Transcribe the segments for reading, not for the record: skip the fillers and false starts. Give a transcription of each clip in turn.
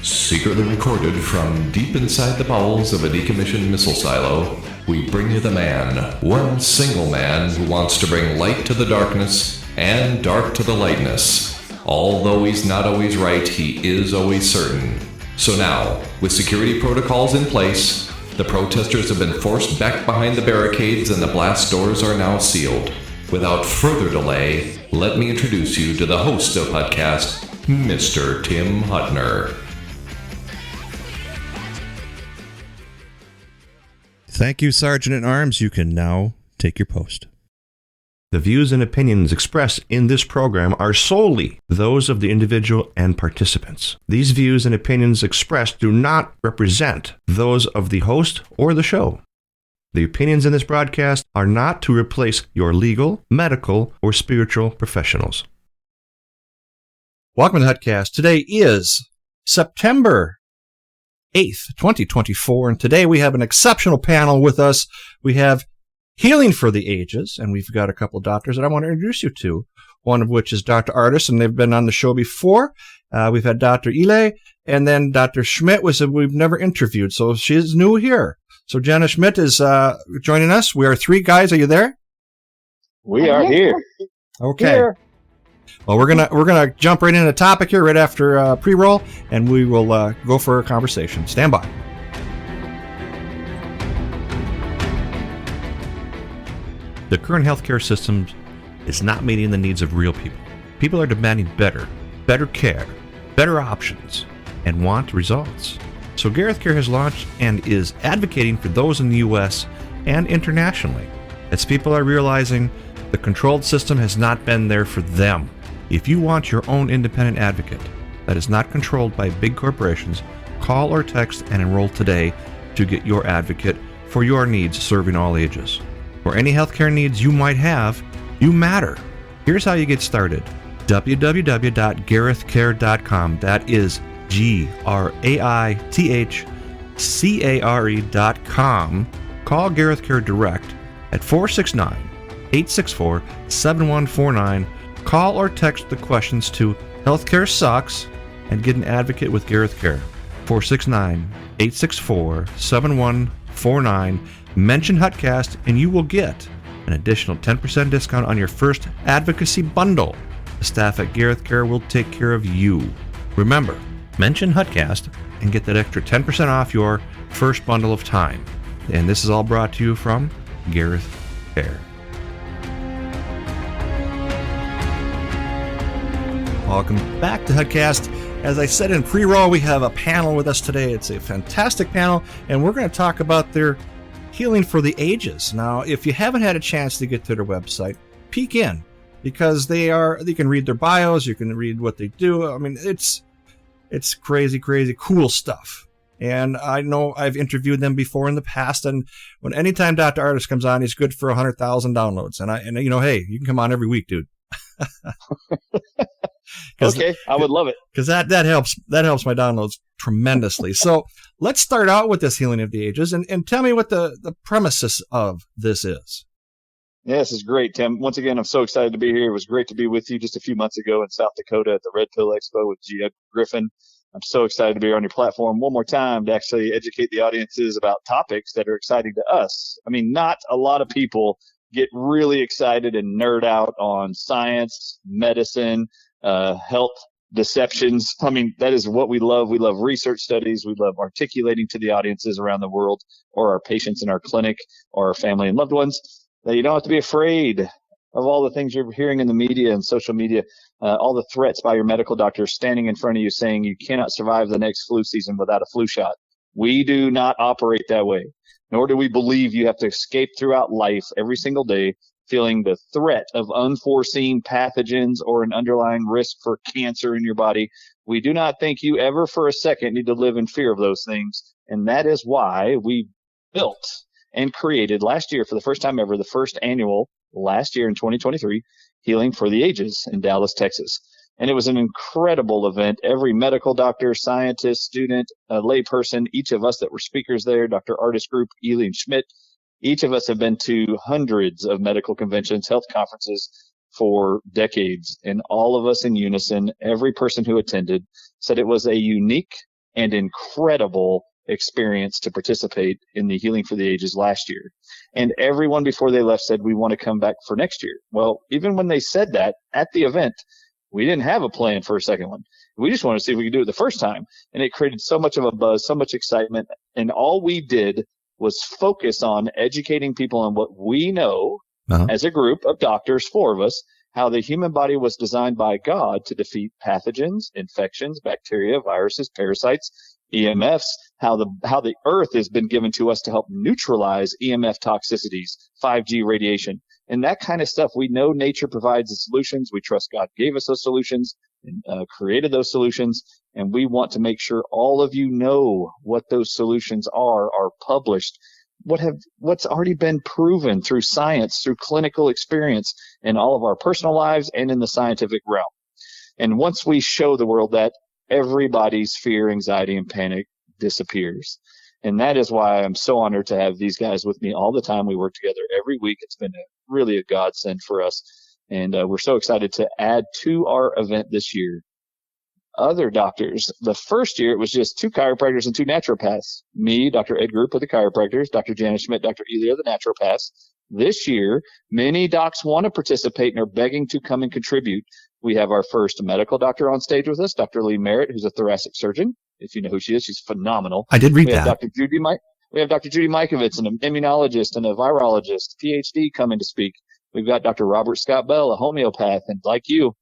Secretly recorded from deep inside the bowels of a decommissioned missile silo, we bring you the man, one single man who wants to bring light to the darkness and dark to the lightness. Although he's not always right, he is always certain. So now, with security protocols in place, the protesters have been forced back behind the barricades and the blast doors are now sealed. Without further delay, let me introduce you to the host of Hutcast, Mr. Tim Hutner. Thank you, Sergeant at Arms. You can now take your post. The views and opinions expressed in this program are solely those of the individual and participants. These views and opinions expressed do not represent those of the host or the show. The opinions in this broadcast are not to replace your legal, medical, or spiritual professionals. Welcome to the Hutcast. Today is September 8th, 2024, and today we have an exceptional panel with us. We have Healing for the Ages, and we've got a couple of doctors that I want to introduce you to, one of which is Dr. Ardis, and they've been on the show before. We've had Dr. Ealy, and then Dr. Schmidt we've never interviewed, so she is new here. So Jenna Schmidt is joining us. We are three guys. Are you there? We are here. Okay. Here. Well, we're gonna jump right into the topic here right after pre-roll, and we will go for a conversation. Stand by. The current healthcare system is not meeting the needs of real people. People are demanding better care, better options, and want results. So Gareth Care has launched and is advocating for those in the U.S. and internationally, as people are realizing the controlled system has not been there for them. If you want your own independent advocate that is not controlled by big corporations, call or text and enroll today to get your advocate for your needs, serving all ages. For any healthcare needs you might have, you matter. Here's how you get started. www.garethcare.com. That is GRAITHCARE.com. Call Gareth Care direct at 469-864-7149. Call or text the questions to Healthcare Sucks and get an advocate with Gareth Care. 469-864-7149. Mention Hutcast and you will get an additional 10% discount on your first advocacy bundle. The staff at Gareth Care will take care of you. Remember, mention Hutcast and get that extra 10% off your first bundle of time. And this is all brought to you from Gareth Care. Welcome back to Hutcast. As I said in pre-roll, we have a panel with us today. It's a fantastic panel, and we're going to talk about their Healing for the Ages. Now, if you haven't had a chance to get to their website, peek in, because you can read their bios, you can read what they do. I mean, it's crazy cool stuff. And I know I've interviewed them before in the past, and anytime Dr. Ardis comes on, he's good for 100,000 downloads. And hey, you can come on every week, dude. Okay, I would love it. Because that helps my downloads tremendously. So let's start out with this Healing of the Ages, and tell me what the premises of this is. Yeah, this is great, Tim. Once again, I'm so excited to be here. It was great to be with you just a few months ago in South Dakota at the Red Pill Expo with G. Griffin. I'm so excited to be on your platform one more time to actually educate the audiences about topics that are exciting to us. I mean, not a lot of people get really excited and nerd out on science, medicine, health deceptions. I mean, that is what we love. We love research studies. We love articulating to the audiences around the world, or our patients in our clinic, or our family and loved ones, that you don't have to be afraid of all the things you're hearing in the media and social media, all the threats by your medical doctor standing in front of you saying you cannot survive the next flu season without a flu shot. We do not operate that way, nor do we believe you have to escape throughout life every single day feeling the threat of unforeseen pathogens or an underlying risk for cancer in your body. We do not think you ever for a second need to live in fear of those things. And that is why we built and created last year, for the first time ever, the first annual, last year in 2023, Healing for the Ages in Dallas, Texas. And it was an incredible event. Every medical doctor, scientist, student, layperson, each of us that were speakers there, Dr. Ardis Group, Ealy and Schmidt, Each of us have been to hundreds of medical conventions, health conferences for decades, and all of us in unison, every person who attended said it was a unique and incredible experience to participate in the Healing for the Ages last year. And everyone before they left said, we want to come back for next year. Well, even when they said that at the event, we didn't have a plan for a second one. We just wanted to see if we could do it the first time. And it created so much of a buzz, so much excitement. And all we did was focus on educating people on what we know as a group of doctors, 4 of us, how the human body was designed by God to defeat pathogens, infections, bacteria, viruses, parasites, EMFs, how the earth has been given to us to help neutralize EMF toxicities, 5G radiation, and that kind of stuff. We know nature provides the solutions. We trust God gave us those solutions and created those solutions. And we want to make sure all of you know what those solutions are published, what's already been proven through science, through clinical experience in all of our personal lives and in the scientific realm. And once we show the world that, everybody's fear, anxiety, and panic disappears. And that is why I'm so honored to have these guys with me all the time. We work together every week. It's been really a godsend for us. And we're so excited to add to our event this year other doctors. The first year, it was just 2 chiropractors and 2 naturopaths. Me, Dr. Ed Group of the chiropractors, Dr. Janice Schmidt, Dr. Ealy of the naturopaths. This year, many docs want to participate and are begging to come and contribute. We have our first medical doctor on stage with us, Dr. Lee Merritt, who's a thoracic surgeon. If you know who she is, she's phenomenal. I did read that. We have Dr. Judy Mikovits, an immunologist and a virologist, PhD, coming to speak. We've got Dr. Robert Scott Bell, a homeopath, and like you,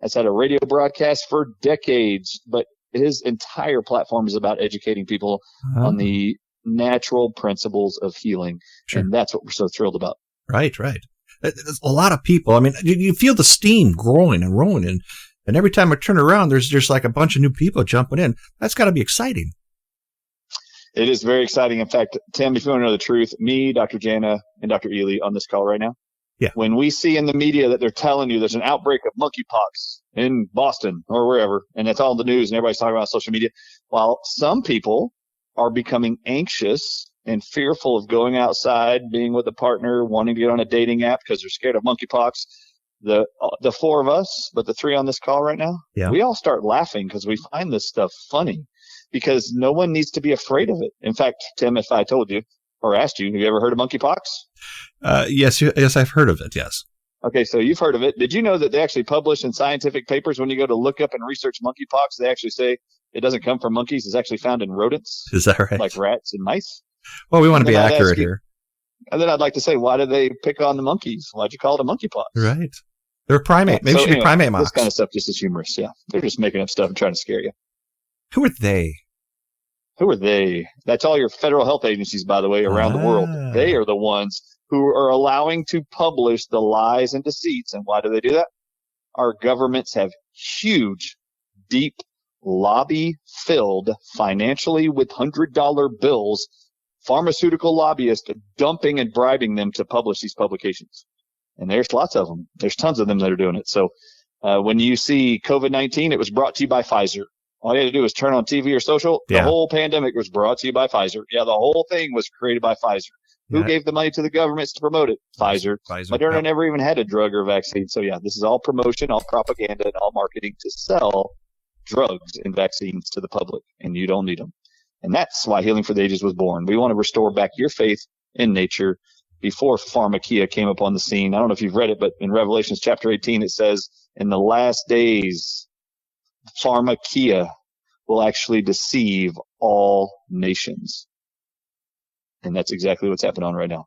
has had a radio broadcast for decades, but his entire platform is about educating people on the natural principles of healing. Sure. And that's what we're so thrilled about. Right. There's a lot of people. I mean, you feel the steam growing and rolling, and every time I turn around, there's just like a bunch of new people jumping in. That's got to be exciting. It is very exciting. In fact, Tim, if you want to know the truth, me, Dr. Jana, and Dr. Ealy on this call right now, when we see in the media that they're telling you there's an outbreak of monkeypox in Boston or wherever, and that's all in the news and everybody's talking about social media, while some people are becoming anxious and fearful of going outside, being with a partner, wanting to get on a dating app because they're scared of monkeypox. The 4 of us, but the 3 on this call right now, we all start laughing because we find this stuff funny because no one needs to be afraid of it. In fact, Tim, if I told you or asked you, have you ever heard of monkeypox? Yes, I've heard of it, yes. Okay, so you've heard of it. Did you know that they actually publish in scientific papers when you go to look up and research monkeypox, they actually say it doesn't come from monkeys, it's actually found in rodents. Is that right? Like rats and mice. Well, we want to be accurate here. And then I'd like to say, why did they pick on the monkeys? Why'd you call it a monkeypox? Right. They're a primate. Maybe it should be primate mocks. This kind of stuff just is humorous, yeah. They're just making up stuff and trying to scare you. Who are they? Who are they? That's all your federal health agencies, by the way, around the world. They are the ones who are allowing to publish the lies and deceits. And why do they do that? Our governments have huge, deep, lobby-filled, financially with $100 bills, pharmaceutical lobbyists dumping and bribing them to publish these publications. And there's lots of them. There's tons of them that are doing it. So when you see COVID-19, it was brought to you by Pfizer. All you had to do was turn on TV or social. The whole pandemic was brought to you by Pfizer. Yeah, the whole thing was created by Pfizer. Who gave the money to the governments to promote it? Pfizer. Moderna never even had a drug or vaccine. So, yeah, this is all promotion, all propaganda, and all marketing to sell drugs and vaccines to the public. And you don't need them. And that's why Healing for the Ages was born. We want to restore back your faith in nature. Before pharmakia came upon the scene, I don't know if you've read it, but in Revelations chapter 18, it says, in the last days, pharmakia will actually deceive all nations. And that's exactly what's happening on right now.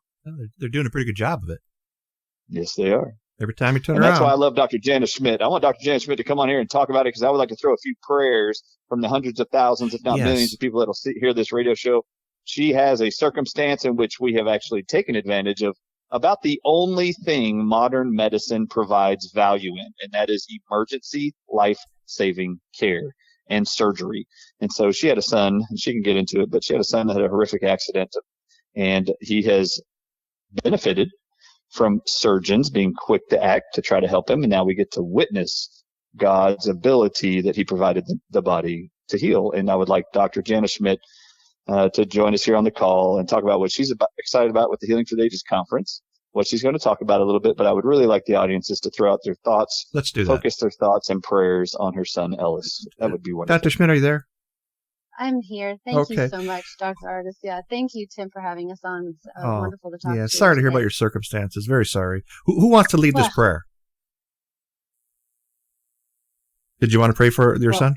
They're doing a pretty good job of it. Yes, they are. Every time you turn around. And that's why I love Dr. Jenna Schmidt. I want Dr. Jenna Schmidt to come on here and talk about it because I would like to throw a few prayers from the hundreds of thousands, if not millions of people that will hear this radio show. She has a circumstance in which we have actually taken advantage of about the only thing modern medicine provides value in, and that is emergency life-saving care and surgery. And so she had a son, and she can get into it, but she had a son that had a horrific accident, and he has benefited from surgeons being quick to act to try to help him, and now we get to witness God's ability that he provided the body to heal. And I would like Dr. Janice Schmidt to join us here on the call and talk about what she's excited about with the Healing for the Ages conference, what she's going to talk about a little bit. But I would really like the audiences to throw out their thoughts. Let's do that. Focus their thoughts and prayers on her son, Ellis. That would be wonderful. Dr. Schmidt, are you there? I'm here. Thank you so much, Dr. Ardis. Yeah, thank you, Tim, for having us on. It's wonderful to talk to you. Sorry to hear about your circumstances. Very sorry. Who wants to lead this prayer? Did you want to pray for your son?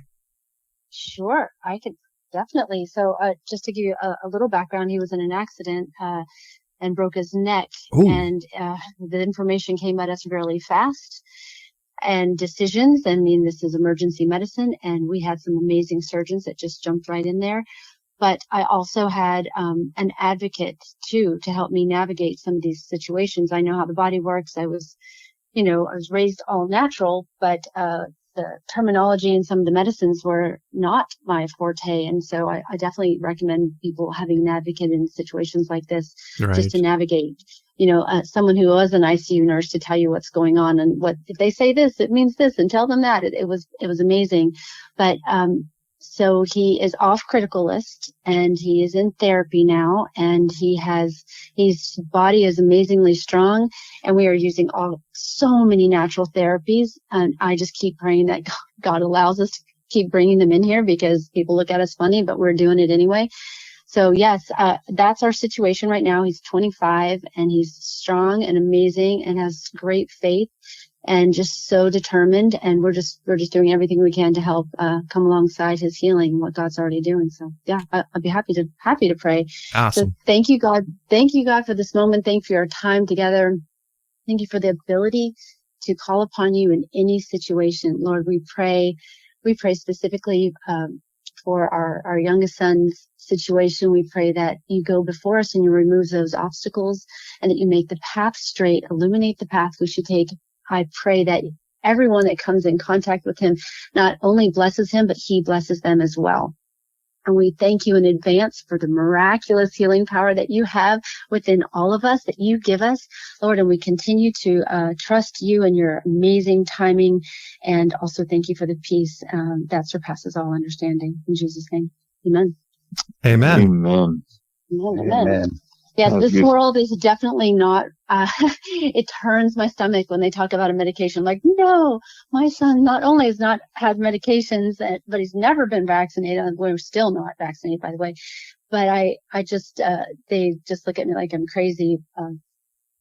Sure, I could definitely. So just to give you a little background, he was in an accident and broke his neck. Ooh. And the information came at us really fast. And decisions, I mean, this is emergency medicine, and we had some amazing surgeons that just jumped right in there. But I also had an advocate, too, to help me navigate some of these situations. I know how the body works. I was raised all natural, but the terminology and some of the medicines were not my forte. And so I definitely recommend people having an advocate in situations like this, just to navigate. Someone who was an ICU nurse to tell you what's going on, and what if they say this, it means this, and tell them that. It was amazing. But so he is off critical list, and he is in therapy now, and his body is amazingly strong, and we are using so many natural therapies. And I just keep praying that God allows us to keep bringing them in here, because people look at us funny, but we're doing it anyway. So yes, that's our situation right now. He's 25, and he's strong and amazing and has great faith and just so determined. And we're just doing everything we can to help come alongside his healing, what God's already doing. So yeah, I'd be happy to pray. Awesome. So thank you, God. Thank you, God, for this moment. Thank you for our time together. Thank you for the ability to call upon you in any situation. Lord, we pray specifically for our youngest son's situation. We pray that you go before us and you remove those obstacles, and that you make the path straight, illuminate the path we should take. I pray that everyone that comes in contact with him not only blesses him, but he blesses them as well. And we thank you in advance for the miraculous healing power that you have within all of us, that you give us, Lord. And we continue to trust you and your amazing timing. And also thank you for the peace that surpasses all understanding. In Jesus' name, amen. Amen. Amen. Amen. Amen. Yes, this world is definitely not, it turns my stomach when they talk about a medication. Like, no, my son not only has not had medications, but he's never been vaccinated. We're still not vaccinated, by the way. But I just, they just look at me like I'm crazy.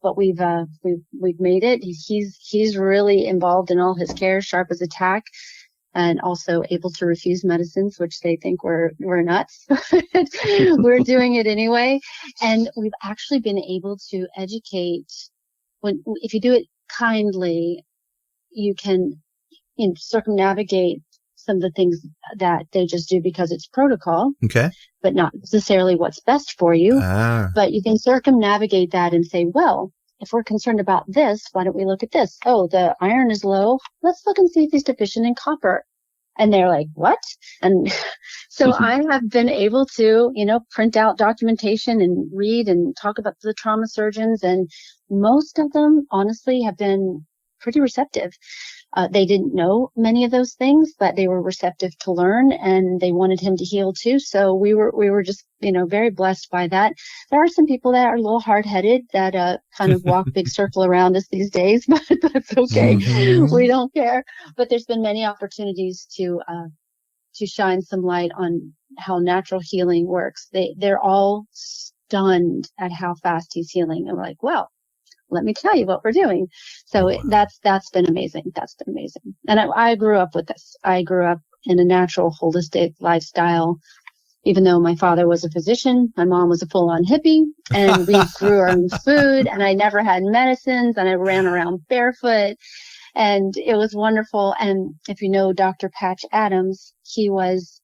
But we've made it. He's really involved in all his care, sharp as a tack. And also able to refuse medicines, which they think we're nuts. We're doing it anyway. And we've actually been able to educate. If you do it kindly, you can circumnavigate some of the things that they just do because it's protocol. Okay. But not necessarily what's best for you. But you can circumnavigate that and say, well, if we're concerned about this, why don't we look at this? Oh, the iron is low. Let's look and see if he's deficient in copper. And they're like, what? And so I have been able to, print out documentation and read and talk about the trauma surgeons. And most of them, honestly, have been pretty receptive. They didn't know many of those things, but they were receptive to learn, and they wanted him to heal too. So we were just, very blessed by that. There are some people that are a little hard-headed that kind of walk big circle around us these days, but that's okay. Mm-hmm. We don't care. But there's been many opportunities to shine some light on how natural healing works. They're all stunned at how fast he's healing. And we're like, well, let me tell you what we're doing. So that's been amazing. That's been amazing. And I grew up with this. I grew up in a natural, holistic lifestyle. Even though my father was a physician, my mom was a full-on hippie, and we grew our own food, and I never had medicines, and I ran around barefoot, and it was wonderful. And if you know Dr. Patch Adams, he was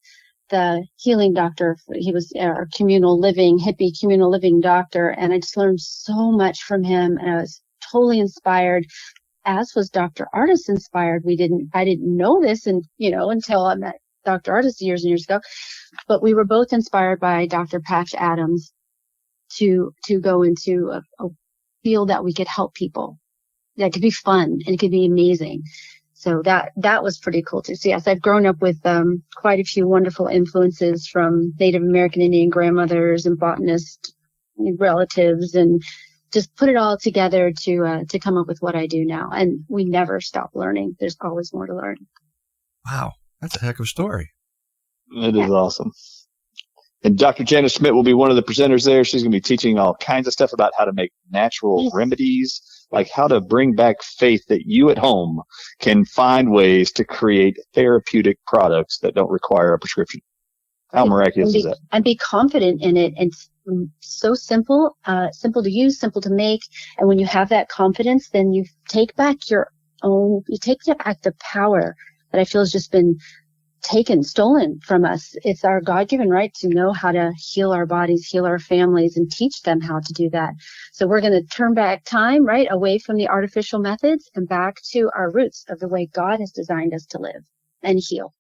the healing doctor. He was our hippie communal living doctor. And I just learned so much from him. And I was totally inspired, as was Dr. Ardis inspired. I didn't know this until I met Dr. Ardis years and years ago, but we were both inspired by Dr. Patch Adams to go into a field that we could help people. That could be fun and it could be amazing. So that was pretty cool to see. Yes, I've grown up with quite a few wonderful influences from Native American Indian grandmothers and botanist relatives, and just put it all together to come up with what I do now. And we never stop learning. There's always more to learn. Wow, that's a heck of a story. It is awesome. And Dr. Jenna Schmidt will be one of the presenters there. She's going to be teaching all kinds of stuff about how to make natural remedies, like how to bring back faith that you at home can find ways to create therapeutic products that don't require a prescription. How miraculous is that? And be confident in it. It's so simple, simple to use, simple to make. And when you have that confidence, then you take back the power that I feel has just been stolen from us. It's our God-given right to know how to heal our bodies, heal our families, and teach them how to do that. So we're going to turn back time, right, away from the artificial methods and back to our roots of the way God has designed us to live and heal.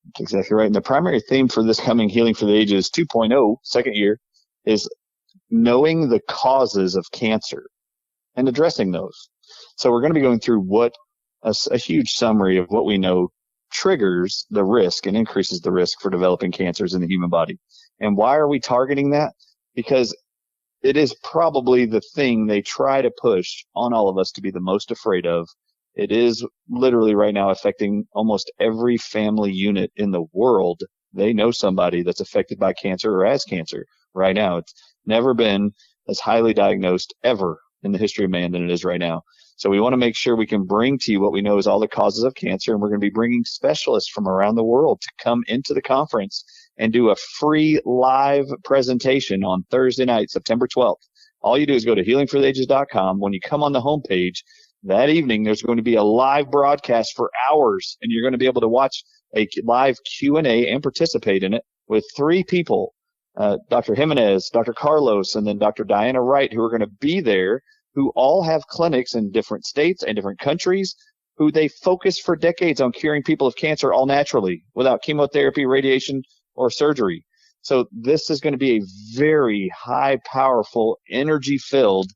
That's exactly right. And the primary theme for this coming Healing for the Ages 2.0, second year, is knowing the causes of cancer and addressing those. So we're going to be going through a huge summary of what we know triggers the risk and increases the risk for developing cancers in the human body. And why are we targeting that? Because it is probably the thing they try to push on all of us to be the most afraid of. It is literally right now affecting almost every family unit in the world. They know somebody that's affected by cancer or has cancer right now. It's never been as highly diagnosed ever in the history of man than it is right now. So we want to make sure we can bring to you what we know is all the causes of cancer. And we're going to be bringing specialists from around the world to come into the conference and do a free live presentation on Thursday night, September 12th. All you do is go to healingfortheages.com. When you come on the homepage that evening, there's going to be a live broadcast for hours, and you're going to be able to watch a live Q&A and participate in it with three people, Dr. Jimenez, Dr. Carlos, and then Dr. Diana Wright, who are going to be there, who all have clinics in different states and different countries, who they focus for decades on curing people of cancer all naturally without chemotherapy, radiation, or surgery. So this is going to be a very high, powerful, energy-filled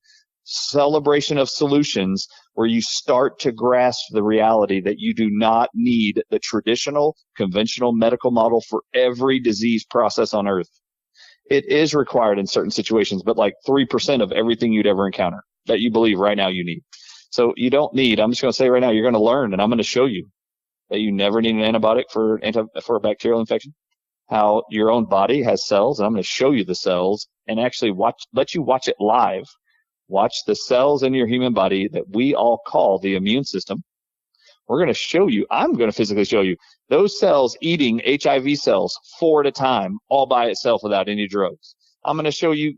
celebration of solutions where you start to grasp the reality that you do not need the traditional, conventional medical model for every disease process on earth. It is required in certain situations, but like 3% of everything you'd ever encounter that you believe right now you need. So you don't need, I'm just going to say right now, you're going to learn, and I'm going to show you that you never need an antibiotic for a bacterial infection, how your own body has cells, and I'm going to show you the cells and actually let you watch it live. Watch the cells in your human body that we all call the immune system. We're going to show you, I'm going to physically show you those cells eating HIV cells 4 at a time, all by itself without any drugs. I'm going to show you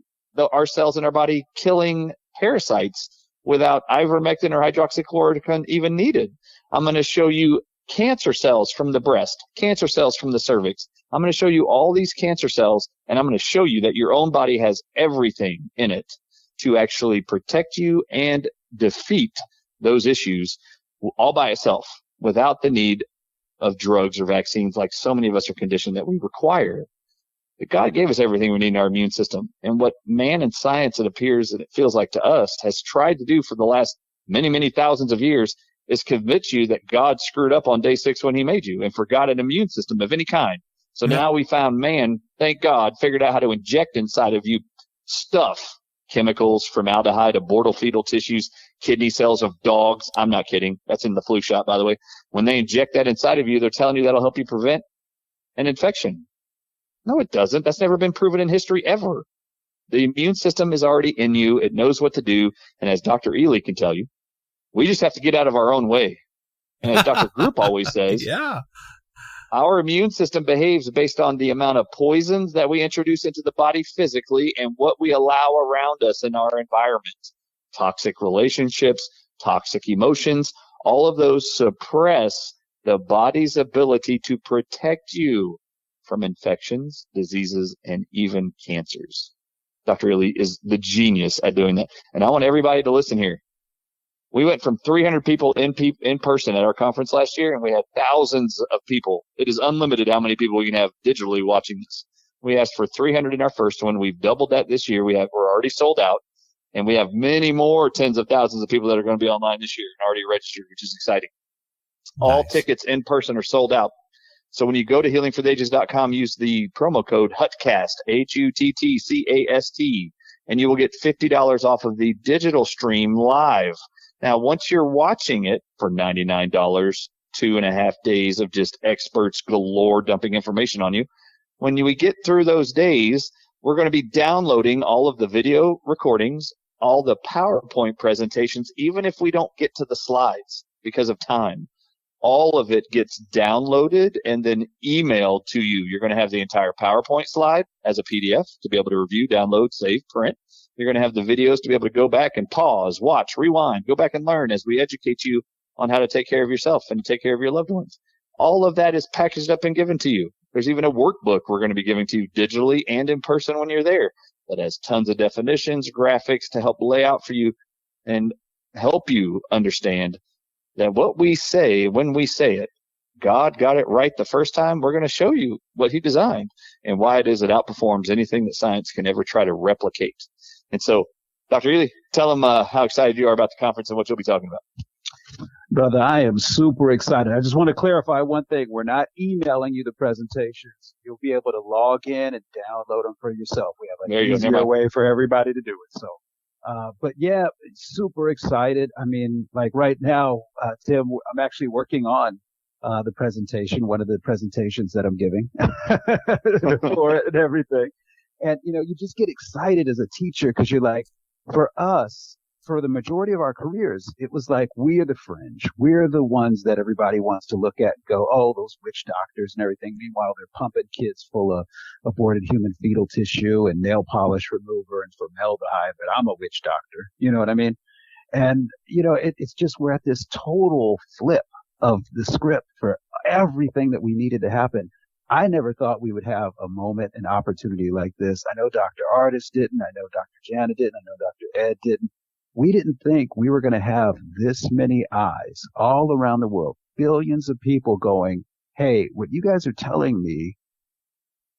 our cells in our body killing parasites without ivermectin or hydroxychloroquine even needed. I'm going to show you cancer cells from the breast, cancer cells from the cervix. I'm going to show you all these cancer cells, and I'm going to show you that your own body has everything in it to actually protect you and defeat those issues all by itself without the need of drugs or vaccines like so many of us are conditioned that we require. But God gave us everything we need in our immune system. And what man and science, it appears and it feels like to us, has tried to do for the last many, many thousands of years is convince you that God screwed up on day 6 when he made you and forgot an immune system of any kind. So now we found man, thank God, figured out how to inject inside of you stuff, chemicals, formaldehyde, abortal fetal tissues, kidney cells of dogs. I'm not kidding. That's in the flu shot, by the way. When they inject that inside of you, they're telling you that'll help you prevent an infection. No, it doesn't. That's never been proven in history ever. The immune system is already in you. It knows what to do. And as Dr. Ealy can tell you, we just have to get out of our own way. And as Dr. Group always says, our immune system behaves based on the amount of poisons that we introduce into the body physically and what we allow around us in our environment. Toxic relationships, toxic emotions, all of those suppress the body's ability to protect you from infections, diseases, and even cancers. Dr. Ealy is the genius at doing that. And I want everybody to listen here. We went from 300 people in person at our conference last year, and we had thousands of people. It is unlimited how many people we can have digitally watching this. We asked for 300 in our first one. We've doubled that this year. We're already sold out, and we have many more tens of thousands of people that are going to be online this year and already registered, which is exciting. All tickets in person are sold out. So when you go to healingfortheages.com, use the promo code HUTCAST, HUTTCAST, and you will get $50 off of the digital stream live. Now, once you're watching it for $99, 2.5 days of just experts galore dumping information on you, when we get through those days, we're going to be downloading all of the video recordings, all the PowerPoint presentations, even if we don't get to the slides because of time. All of it gets downloaded and then emailed to you. You're going to have the entire PowerPoint slide as a PDF to be able to review, download, save, print. You're going to have the videos to be able to go back and pause, watch, rewind, go back and learn as we educate you on how to take care of yourself and take care of your loved ones. All of that is packaged up and given to you. There's even a workbook we're going to be giving to you digitally and in person when you're there that has tons of definitions, graphics to help lay out for you and help you understand that what we say, when we say it, God got it right the first time. We're going to show you what he designed and why it is it outperforms anything that science can ever try to replicate. And so, Dr. Ealy, tell them how excited you are about the conference and what you'll be talking about. Brother, I am super excited. I just want to clarify one thing. We're not emailing you the presentations. You'll be able to log in and download them for yourself. We have an easier way for everybody to do it. So, but yeah, super excited. I mean, like right now, Tim, I'm actually working on the presentation, one of the presentations that I'm giving for it and everything. And, you know, you just get excited as a teacher because you're like, for us, for the majority of our careers, it was like, we are the fringe. We're the ones that everybody wants to look at and go, oh, those witch doctors and everything. Meanwhile, they're pumping kids full of aborted human fetal tissue and nail polish remover and formaldehyde, but I'm a witch doctor. You know what I mean? And, you know, it's just, we're at this total flip of the script for everything that we needed to happen. I never thought we would have a moment, an opportunity like this. I know Dr. Ardis didn't. I know Dr. Jenna didn't. I know Dr. Ed didn't. We didn't think we were going to have this many eyes all around the world, billions of people going, hey, what you guys are telling me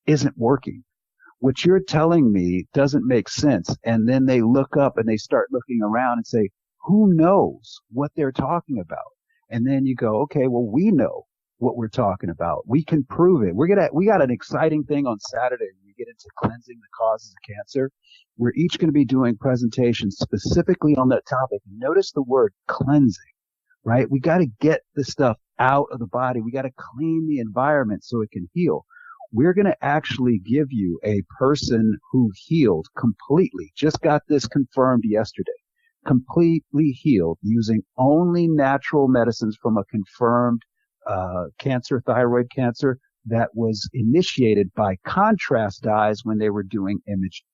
isn't working. What you're telling me doesn't make sense. And then they look up and they start looking around and say, who knows what they're talking about? And then you go, okay, well, we know what we're talking about. We can prove it. We got an exciting thing on Saturday when we get into cleansing the causes of cancer. We're each going to be doing presentations specifically on that topic. Notice the word cleansing, right? We got to get the stuff out of the body. We got to clean the environment so it can heal. We're going to actually give you a person who healed completely. Just got this confirmed yesterday. Completely healed using only natural medicines from a confirmed cancer, thyroid cancer, that was initiated by contrast dyes when they were doing imaging.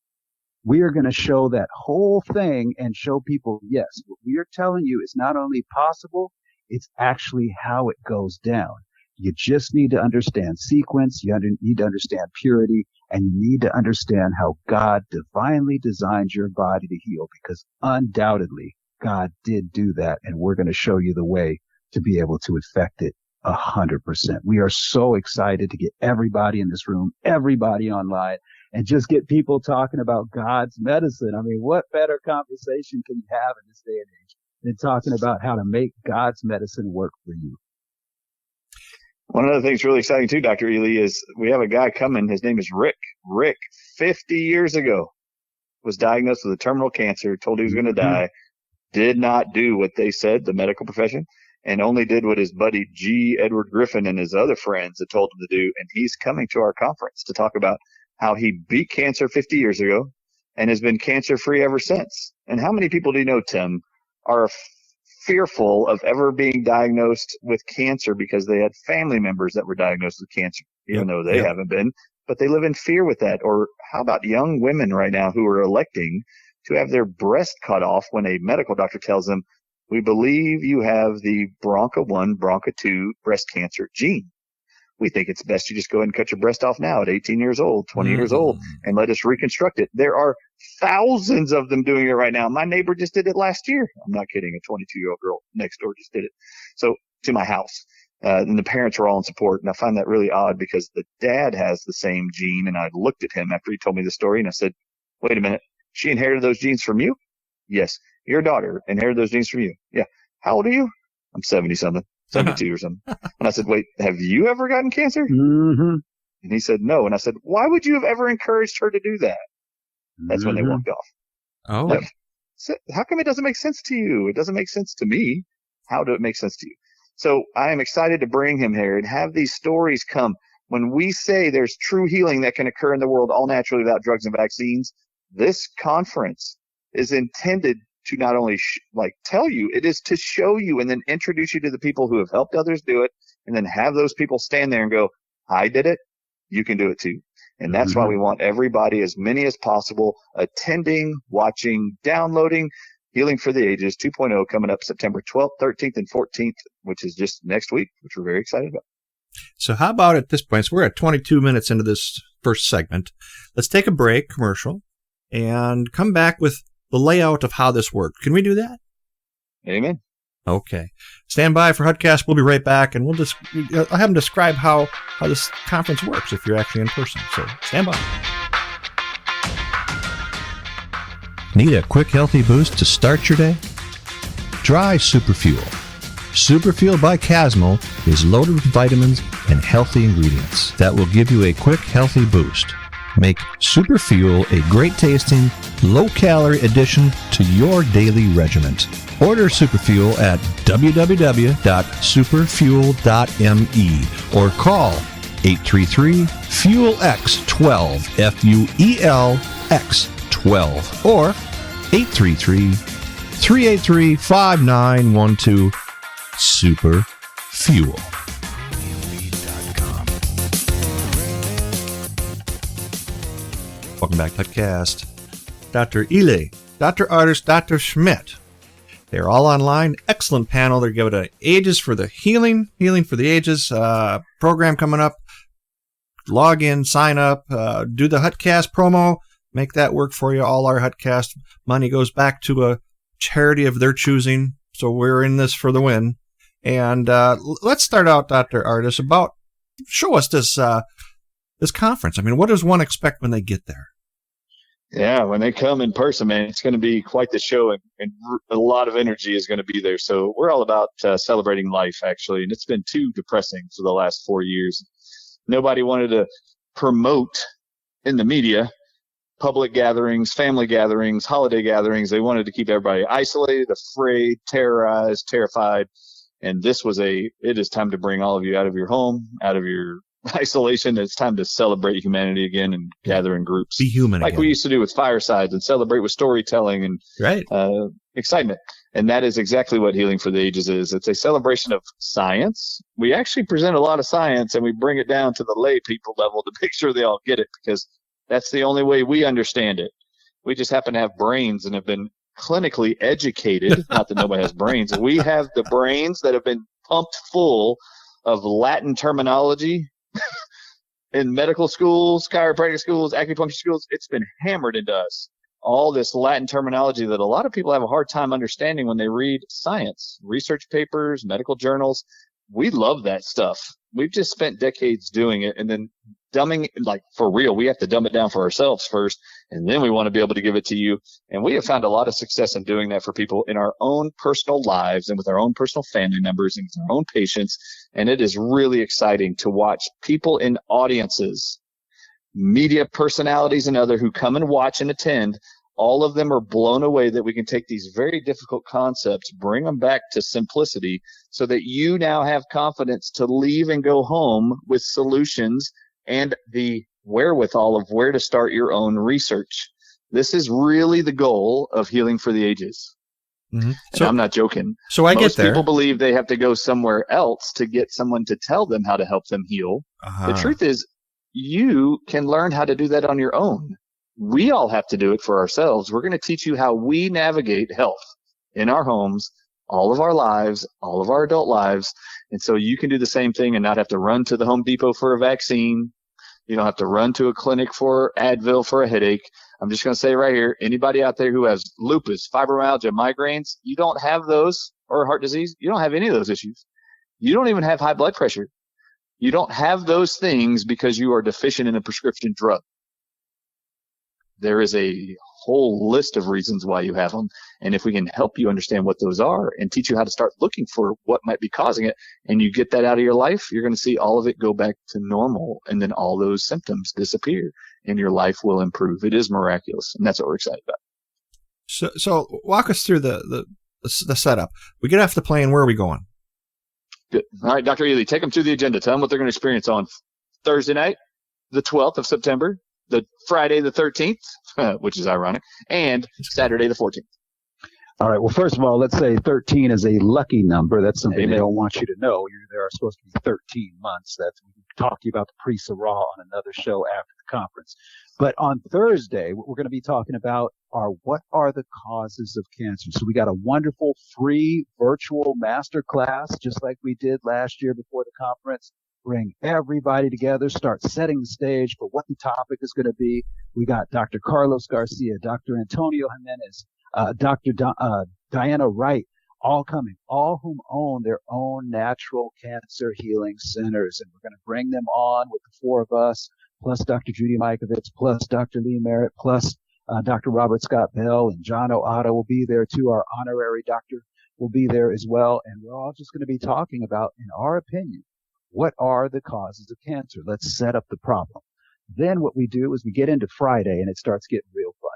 We are going to show that whole thing and show people, yes, what we are telling you is not only possible, it's actually how it goes down. You just need to understand sequence, you need to understand purity, and you need to understand how God divinely designed your body to heal, because undoubtedly God did do that, and we're going to show you the way to be able to effect it 100%. We are so excited to get everybody in this room, everybody online, and just get people talking about God's medicine. I mean, what better conversation can you have in this day and age than talking about how to make God's medicine work for you? One of the things really exciting too, Dr. Ealy, is we have a guy coming. His name is Rick. Rick, 50 years ago, was diagnosed with a terminal cancer, told he was going to die, did not do what they said, the medical profession, and only did what his buddy G. Edward Griffin and his other friends had told him to do. And he's coming to our conference to talk about how he beat cancer 50 years ago and has been cancer-free ever since. And how many people do you know, Tim, are fearful of ever being diagnosed with cancer because they had family members that were diagnosed with cancer, even though they haven't been, but they live in fear with that? Or how about young women right now who are electing to have their breast cut off when a medical doctor tells them, we believe you have the BRCA1, BRCA2 breast cancer gene. We think it's best you just go ahead and cut your breast off now at 18 years old, 20 years old, and let us reconstruct it. There are thousands of them doing it right now. My neighbor just did it last year. I'm not kidding. A 22-year-old girl next door just did it. So to my house. And the parents were all in support. And I find that really odd because the dad has the same gene. And I looked at him after he told me the story and I said, wait a minute. She inherited those genes from you? Yes. Your daughter inherited those genes from you. Yeah. How old are you? I'm 70 something. 72 or something. And I said, wait, have you ever gotten cancer? Mm-hmm. And he said, no. And I said, why would you have ever encouraged her to do that? That's when they walked off. Oh. Like, how come it doesn't make sense to you? It doesn't make sense to me. How do it make sense to you? So I am excited to bring him here and have these stories come. When we say there's true healing that can occur in the world all naturally without drugs and vaccines, this conference is intended to not only tell you, it is to show you and then introduce you to the people who have helped others do it, and then have those people stand there and go, I did it, you can do it too. And that's why we want everybody, as many as possible, attending, watching, downloading Healing for the Ages 2.0 coming up September 12th, 13th, and 14th, which is just next week, which we're very excited about. So how about at this point, so we're at 22 minutes into this first segment. Let's take a break, commercial, and come back with the layout of how this worked. Can we do that? Amen. Okay. Stand by for HUDcast. We'll be right back, and I'll have them describe how this conference works if you're actually in person. So stand by. Need a quick, healthy boost to start your day? Try Superfuel. Superfuel by Casmo is loaded with vitamins and healthy ingredients that will give you a quick, healthy boost. Make Superfuel a great-tasting, low-calorie addition to your daily regimen. Order Superfuel at www.superfuel.me or call 833-FUEL-X12, FUEL-X12, or 833-383-5912, Superfuel. Welcome back to HUDcast. Dr. Ealy, Dr. Ardis, Dr. Schmidt. They're all online. Excellent panel. They're giving it Ages for the Healing for the Ages program coming up. Log in, sign up, do the HUDcast promo, make that work for you. All our HUDcast money goes back to a charity of their choosing, so we're in this for the win. And let's start out, Dr. Ardis, show us this conference. I mean, what does one expect when they get there? Yeah, when they come in person, man, it's going to be quite the show, and a lot of energy is going to be there. So we're all about celebrating life, actually, and it's been too depressing for the last 4 years. Nobody wanted to promote in the media public gatherings, family gatherings, holiday gatherings. They wanted to keep everybody isolated, afraid, terrorized, terrified. And this was it is time to bring all of you out of your home, out of your isolation. It's time to celebrate humanity again and gather in groups. Be human like again. We used to do with firesides and celebrate with storytelling and excitement. And that is exactly what Healing for the Ages is. It's a celebration of science. We actually present a lot of science, and we bring it down to the lay people level to make sure they all get it, because that's the only way we understand it. We just happen to have brains and have been clinically educated. Not that nobody has brains. We have the brains that have been pumped full of Latin terminology in medical schools, chiropractic schools, acupuncture schools. It's been hammered into us. All this Latin terminology that a lot of people have a hard time understanding when they read science, research papers, medical journals. We love that stuff. We've just spent decades doing it, and then dumbing, like for real, we have to dumb it down for ourselves first, and then we want to be able to give it to you. And we have found a lot of success in doing that for people in our own personal lives and with our own personal family members and with our own patients. And it is really exciting to watch people in audiences, media personalities and other who come and watch and attend. All of them are blown away that we can take these very difficult concepts, bring them back to simplicity so that you now have confidence to leave and go home with solutions and the wherewithal of where to start your own research. This is really the goal of Healing for the Ages. Mm-hmm. So I'm not joking. So I get there. Most people believe they have to go somewhere else to get someone to tell them how to help them heal. The truth is, you can learn how to do that on your own. We all have to do it for ourselves. We're going to teach you how we navigate health in our homes, all of our lives, all of our adult lives. And so you can do the same thing and not have to run to the Home Depot for a vaccine. You don't have to run to a clinic for Advil for a headache. I'm just going to say right here, anybody out there who has lupus, fibromyalgia, migraines, you don't have those, or heart disease. You don't have any of those issues. You don't even have high blood pressure. You don't have those things because you are deficient in a prescription drug. there is a whole list of reasons why you have them. And if we can help you understand what those are and teach you how to start looking for what might be causing it, and you get that out of your life, you're going to see all of it go back to normal. And then all those symptoms disappear and your life will improve. It is miraculous. And that's what we're excited about. So walk us through the setup. We get off the plane. Where are we going? Good. All right, Dr. Ealy, take them through the agenda. Tell them what they're going to experience on Thursday night, the 12th of September, the Friday, the 13th, which is ironic, and Saturday, the 14th. All right. Well, first of all, let's say 13 is a lucky number. That's something they don't want you to know. There are supposed to be 13 months. That's we can talk to you about the pre-Syrah on another show after the conference. But on Thursday, what we're going to be talking about are what are the causes of cancer. So we got a wonderful free virtual masterclass, just like we did last year before the conference. Bring everybody together, start setting the stage for what the topic is going to be. We got Dr. Carlos Garcia, Dr. Antonio Jimenez, Dr. Diana Wright, all coming, all whom own their own natural cancer healing centers. And we're going to bring them on with the four of us, plus Dr. Judy Mikovits, plus Dr. Lee Merritt, plus Dr. Robert Scott Bell, and John O'Otto will be there too. Our honorary doctor will be there as well. And we're all just going to be talking about, in our opinion, what are the causes of cancer? Let's set up the problem. Then what we do is we get into Friday, and it starts getting real fun.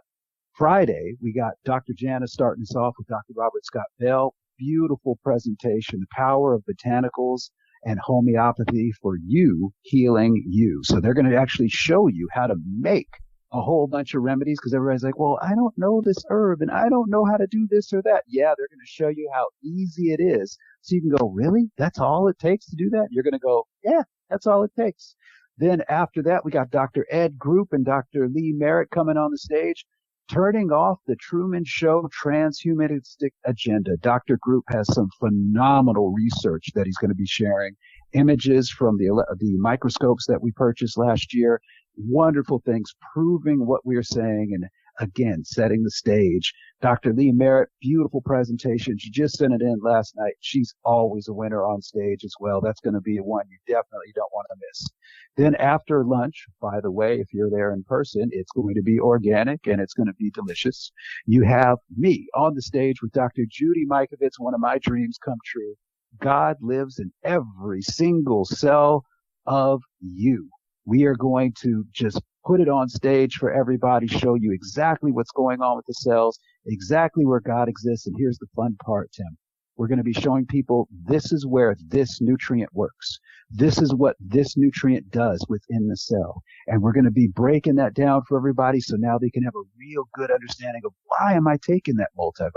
Friday, we got Dr. Janice starting us off with Dr. Robert Scott Bell. Beautiful presentation, the power of botanicals and homeopathy for you, healing you. So they're going to actually show you how to make a whole bunch of remedies, because everybody's like, well, I don't know this herb and I don't know how to do this or that. Yeah, they're going to show you how easy it is. So you can go, really? That's all it takes to do that? You're going to go, yeah, that's all it takes. Then after that, we got Dr. Ed Group and Dr. Lee Merritt coming on the stage, turning off the Truman Show transhumanistic agenda. Dr. Group has some phenomenal research that he's going to be sharing, images from the microscopes that we purchased last year, wonderful things proving what we're saying, and again, setting the stage. Dr. Lee Merritt, beautiful presentation. She just sent it in last night. She's always a winner on stage as well. That's going to be one you definitely don't want to miss. Then after lunch, by the way, if you're there in person, it's going to be organic and it's going to be delicious. You have me on the stage with Dr. Judy Mikovits, one of my dreams come true. God lives in every single cell of you. We are going to just put it on stage for everybody, show you exactly what's going on with the cells, exactly where God exists. And here's the fun part, Tim. We're going to be showing people this is where this nutrient works. This is what this nutrient does within the cell. And we're going to be breaking that down for everybody so now they can have a real good understanding of why am I taking that multivitamin?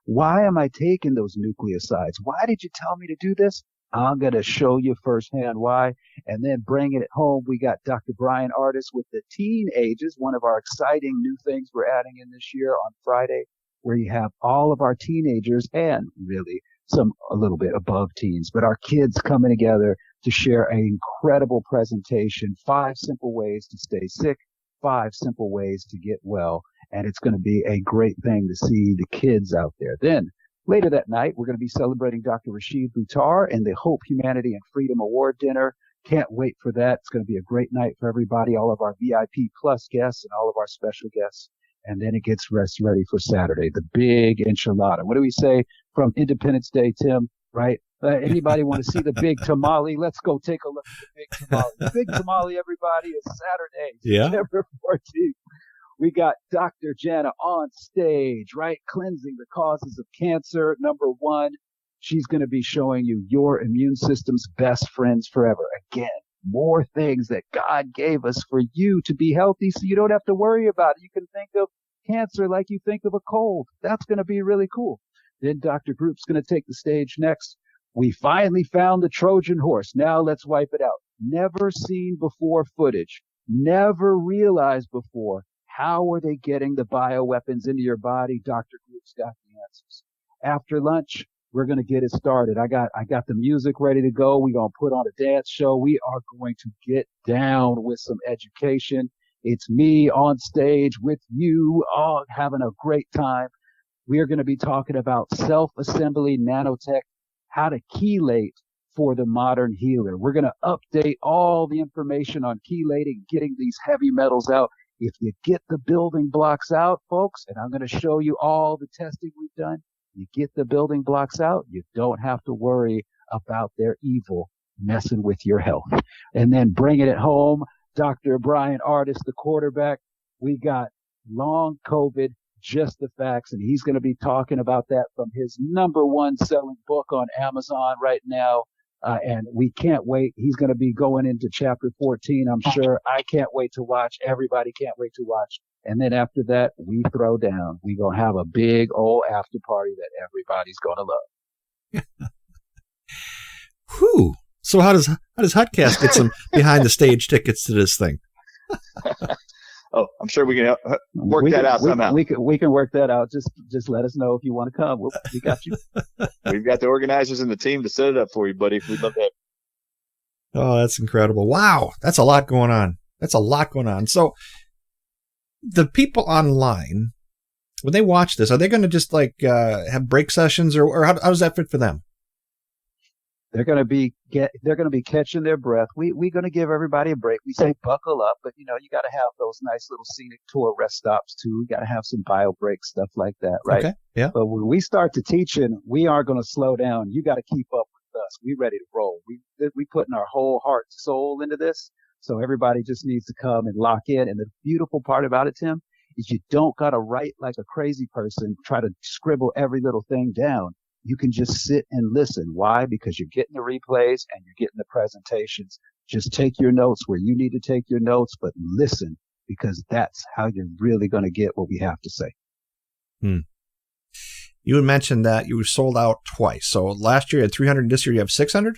Why am I taking those nucleosides? Why did you tell me to do this? I'm going to show you firsthand why. And then bringing it home, we got Dr. Brian Ardis with the teen ages, one of our exciting new things we're adding in this year on Friday, where you have all of our teenagers and really some a little bit above teens, but our kids coming together to share an incredible presentation, 5 simple ways to stay sick, 5 simple ways to get well. And it's going to be a great thing to see the kids out there. Then later that night, we're going to be celebrating Dr. Rashid Buttar and the Hope, Humanity, and Freedom Award dinner. Can't wait for that. It's going to be a great night for everybody, all of our VIP plus guests and all of our special guests. And then it gets ready for Saturday, the big enchilada. What do we say from Independence Day, Tim? Right? Anybody want to see the big tamale? Let's go take a look at the big tamale. The big tamale, everybody, is Saturday, September 14th. We got Dr. Jenna on stage, right? Cleansing the causes of cancer. Number 1, she's going to be showing you your immune system's best friends forever. Again, more things that God gave us for you to be healthy so you don't have to worry about it. You can think of cancer like you think of a cold. That's going to be really cool. Then Dr. Group's going to take the stage next. We finally found the Trojan horse. Now let's wipe it out. Never seen before footage. Never realized before. How are they getting the bioweapons into your body? Dr. Group's got the answers. After lunch, we're going to get it started. I got the music ready to go. We're going to put on a dance show. We are going to get down with some education. It's me on stage with you, all having a great time. We are going to be talking about self-assembly nanotech, how to chelate for the modern healer. We're going to update all the information on chelating, getting these heavy metals out if you get the building blocks out, folks, and I'm going to show you all the testing we've done, you get the building blocks out, you don't have to worry about their evil messing with your health. And then bringing it home, Dr. Brian Ardis, the quarterback, we got long COVID, just the facts, and he's going to be talking about that from his #1 selling book on Amazon right now. And we can't wait. He's going to be going into chapter 14, I'm sure. I can't wait to watch. Everybody can't wait to watch. And then after that, we throw down. We're going to have a big old after party that everybody's going to love. Whew. So how does Hutcast get some behind the stage tickets to this thing? Oh, I'm sure we can work that out somehow. We can work that out. Just let us know if you want to come. We got you. We've got the organizers and the team to set it up for you, buddy. We'd love to have you. Oh, that's incredible. Wow. That's a lot going on. So the people online, when they watch this, are they going to just have break sessions or how does that fit for them? They're going to be catching their breath. We're going to give everybody a break. We say buckle up, but you got to have those nice little scenic tour rest stops too. We got to have some bio breaks, stuff like that, right? Okay. Yeah. But when we start to teaching, we aren't going to slow down. You got to keep up with us. We ready to roll. We putting our whole heart, soul into this. So everybody just needs to come and lock in. And the beautiful part about it, Tim, is you don't got to write like a crazy person, try to scribble every little thing down. You can just sit and listen. Why? Because you're getting the replays and you're getting the presentations. Just take your notes where you need to take your notes, but listen, because that's how you're really going to get what we have to say. You had mentioned that you were sold out twice. So last year you had 300, this year you have 600?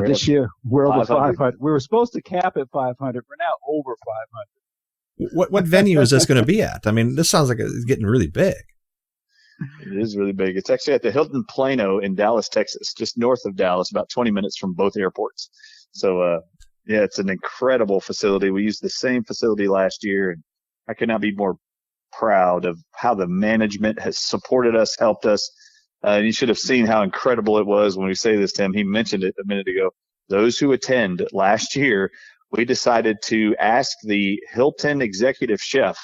This year we're over 500. We were supposed to cap at 500. We're now over 500. What venue is this going to be at? I mean, this sounds like it's getting really big. It is really big. It's actually at the Hilton Plano in Dallas, Texas, just north of Dallas, about 20 minutes from both airports. So, it's an incredible facility. We used the same facility last year, and I could not be more proud of how the management has supported us, helped us. You should have seen how incredible it was when we say this, Tim. He mentioned it a minute ago. Those who attend last year, we decided to ask the Hilton executive chef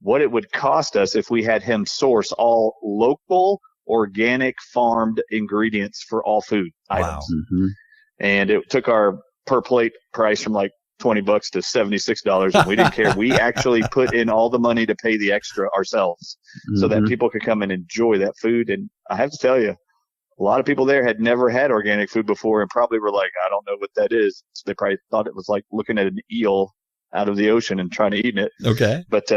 what it would cost us if we had him source all local, organic, farmed ingredients for all food items. Wow. Mm-hmm. And it took our per plate price from like $20 to $76, and we didn't care. We actually put in all the money to pay the extra ourselves so that people could come and enjoy that food. And I have to tell you, a lot of people there had never had organic food before and probably were like, I don't know what that is. So they probably thought it was like looking at an eel out of the ocean and trying to eat it. Okay. But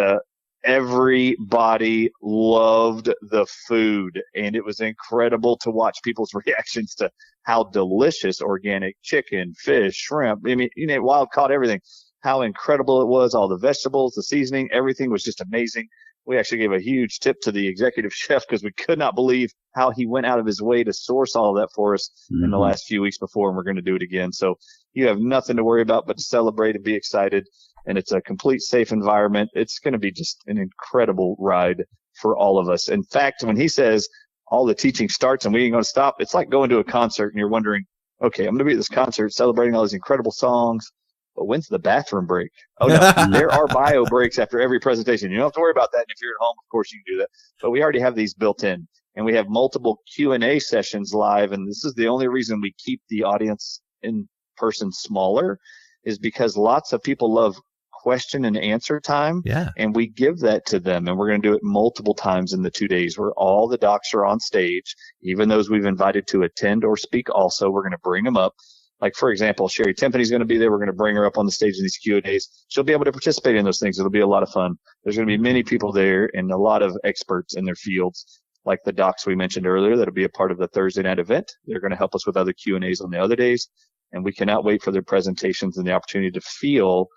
everybody loved the food, and it was incredible to watch people's reactions to how delicious organic chicken, fish, shrimp, wild caught, everything, how incredible it was. All the vegetables, the seasoning, everything was just amazing. We actually gave a huge tip to the executive chef because we could not believe how he went out of his way to source all of that for us in the last few weeks before, and we're going to do it again. So you have nothing to worry about but to celebrate and be excited. And it's a complete safe environment. It's going to be just an incredible ride for all of us. In fact, when he says all the teaching starts and we ain't going to stop, it's like going to a concert and you're wondering, okay, I'm going to be at this concert celebrating all these incredible songs, but when's the bathroom break? Oh, no, there are bio breaks after every presentation. You don't have to worry about that. And if you're at home, of course, you can do that. But we already have these built in, and we have multiple Q&A sessions live. And this is the only reason we keep the audience in person smaller, is because lots of people love question and answer time. Yeah. And we give that to them, and we're going to do it multiple times in the 2 days where all the docs are on stage, even those we've invited to attend or speak also. We're going to bring them up. Like, for example, Sherry Timpany's going to be there. We're going to bring her up on the stage in these Q&As. She'll be able to participate in those things. It'll be a lot of fun. There's going to be many people there and a lot of experts in their fields, like the docs we mentioned earlier, that'll be a part of the Thursday night event. They're going to help us with other Q&As on the other days. And we cannot wait for their presentations and the opportunity to feel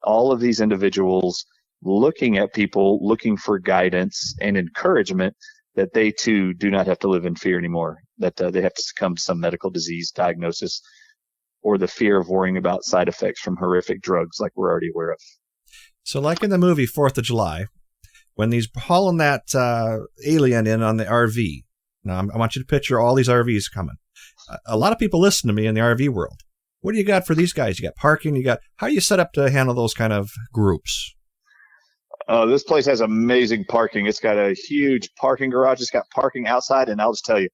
all of these individuals looking at people, looking for guidance and encouragement that they too do not have to live in fear anymore, that they have to succumb to some medical disease diagnosis or the fear of worrying about side effects from horrific drugs like we're already aware of. So like in the movie 4th of July, when he's hauling that alien in on the RV, now I want you to picture all these RVs coming. A lot of people listen to me in the RV world. What do you got for these guys? You got parking. How do you set up to handle those kind of groups? This place has amazing parking. It's got a huge parking garage. It's got parking outside. And I'll just tell you,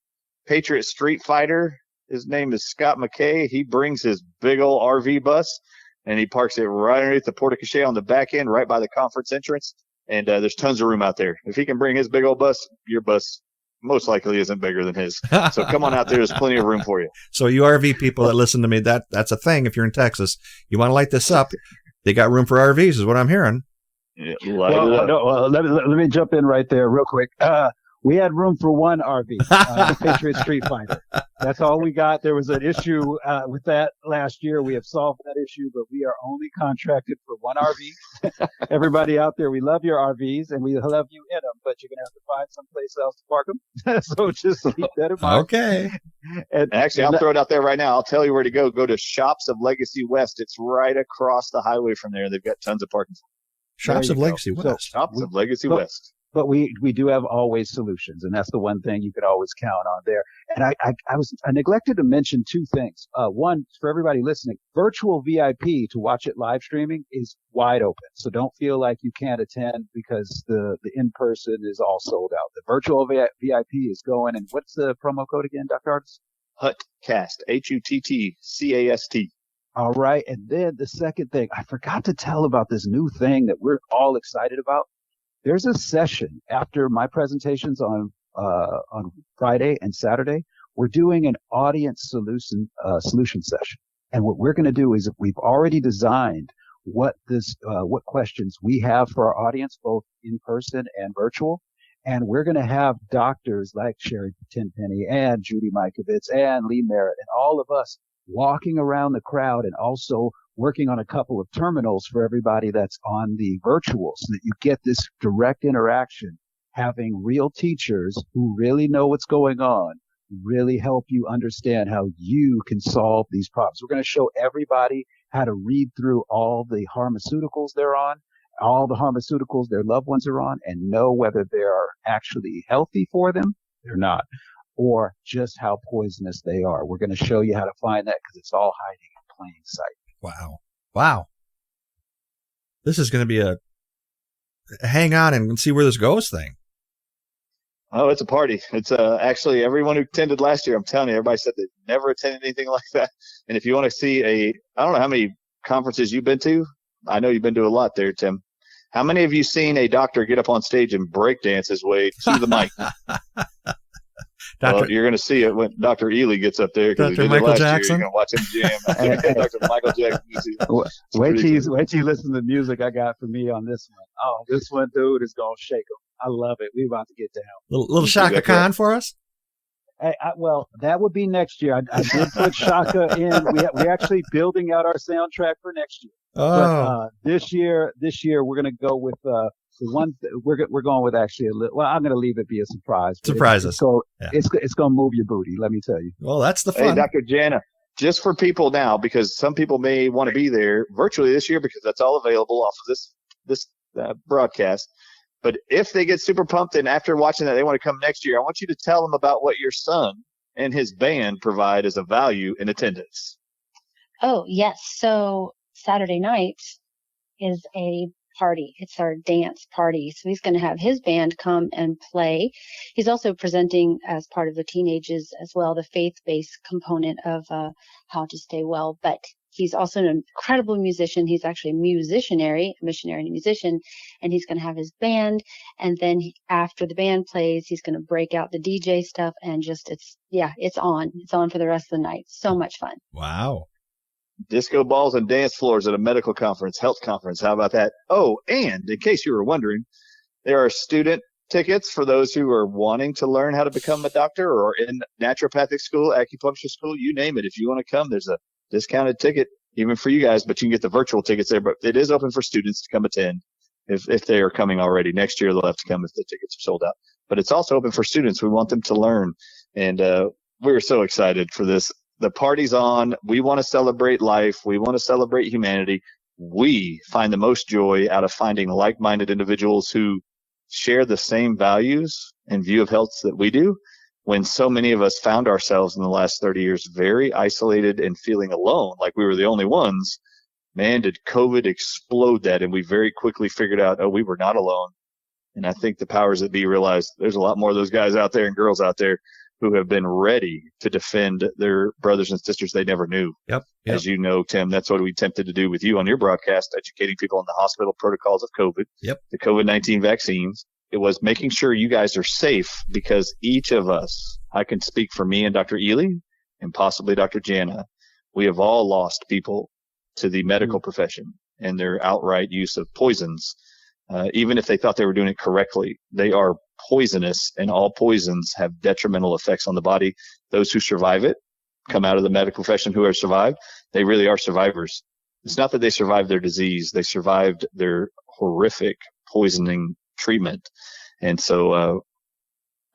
Patriot Street Fighter, his name is Scott McKay. He brings his big old RV bus and he parks it right underneath the porte-cochere on the back end, right by the conference entrance. And there's tons of room out there. If he can bring his big old bus, your bus most likely isn't bigger than his. So come on out there. There's plenty of room for you. So you RV people that listen to me, that's a thing. If you're in Texas, you want to light this up. They got room for RVs is what I'm hearing. Yeah, let me jump in right there real quick. We had room for one RV, the Patriot Street Fighter. That's all we got. There was an issue with that last year. We have solved that issue, but we are only contracted for one RV. Everybody out there, we love your RVs and we love you in them, but you're going to have to find someplace else to park them. So just keep that in mind. Okay. And actually, I'll throw it out there right now. I'll tell you where to go. Go to Shops of Legacy West. It's right across the highway from there. They've got tons of parking. Shops of Legacy West. So, Shops of Legacy West. But we do have always solutions, and that's the one thing you could always count on there. And I neglected to mention two things. One, for everybody listening, virtual VIP to watch it live streaming is wide open. So don't feel like you can't attend because the in-person is all sold out. The virtual VIP is going, and what's the promo code again, Dr. Ardis? HUTCAST, HUTTCAST. All right. And then the second thing, I forgot to tell about this new thing that we're all excited about. There's a session after my presentations on Friday and Saturday. We're doing an audience solution session. And what we're going to do is we've already designed what questions we have for our audience, both in person and virtual. And we're going to have doctors like Sherry Tenpenny and Judy Mikovits and Lee Merritt and all of us walking around the crowd and also working on a couple of terminals for everybody that's on the virtual so that you get this direct interaction, having real teachers who really know what's going on, really help you understand how you can solve these problems. We're going to show everybody how to read through all the pharmaceuticals they're on, all the pharmaceuticals their loved ones are on, and know whether they are actually healthy for them, they're not, or just how poisonous they are. We're going to show you how to find that because it's all hiding in plain sight. Wow. This is going to be a hang on and see where this goes thing. Oh, it's a party. It's actually everyone who attended last year, I'm telling you, everybody said they never attended anything like that. And if you want to see I don't know how many conferences you've been to. I know you've been to a lot there, Tim. How many of you seen a doctor get up on stage and break dance his way to the mic? Well, you're going to see it when Dr. Ealy gets up there. Dr. Michael Jackson. You're going to watch him jam. Dr. Michael Jackson. Wait till you listen to the music I got for me on this one. Oh, this one, dude, is going to shake them. I love it. We're about to get down. Little Shaka Khan for us? Well, that would be next year. I did put Shaka in. We're actually building out our soundtrack for next year. Oh. But this year we're going to go with the one we're going with actually a little. Well, I'm going to leave it be a surprise. Surprise us. So it's going to move your booty. Let me tell you. Well, that's the fun. Hey, Dr. Jenna, just for people now, because some people may want to be there virtually this year because that's all available off of this broadcast. But if they get super pumped and after watching that they want to come next year, I want you to tell them about what your son and his band provide as a value in attendance. Oh, yes. So Saturday night is a party. It's our dance party. So he's going to have his band come and play. He's also presenting as part of the teenagers as well, the faith-based component of how to stay well. But he's also an incredible musician. He's actually a missionary and musician, and he's going to have his band. And then after the band plays, he's going to break out the DJ stuff and it's on. It's on for the rest of the night. So much fun. Wow. Disco balls and dance floors at a medical conference, health conference. How about that? Oh, and in case you were wondering, there are student tickets for those who are wanting to learn how to become a doctor or in naturopathic school, acupuncture school, you name it. If you want to come, there's a discounted ticket even for you guys, but you can get the virtual tickets there. But it is open for students to come attend if they are coming already. Next year, they'll have to come if the tickets are sold out. But it's also open for students. We want them to learn. And we're so excited for this. The party's on. We want to celebrate life. We want to celebrate humanity. We find the most joy out of finding like-minded individuals who share the same values and view of health that we do. when so many of us found ourselves in the last 30 years very isolated and feeling alone, like we were the only ones, man, did COVID explode that. And we very quickly figured out, we were not alone. And I think the powers that be realized there's a lot more of those guys out there and girls out there who have been ready to defend their brothers and sisters they never knew. Yep. As you know, Tim, that's what we attempted to do with you on your broadcast, educating people on the hospital protocols of COVID, the COVID-19 vaccines. It was making sure you guys are safe, because each of us, I can speak for me and Dr. Ealy and possibly Dr. Janna, we have all lost people to the medical profession and their outright use of poisons. Even if they thought they were doing it correctly, they are poisonous, and all poisons have detrimental effects on the body. Those who survive it, come out of the medical profession who have survived, they really are survivors. It's not that they survived their disease, they survived their horrific poisoning treatment. And so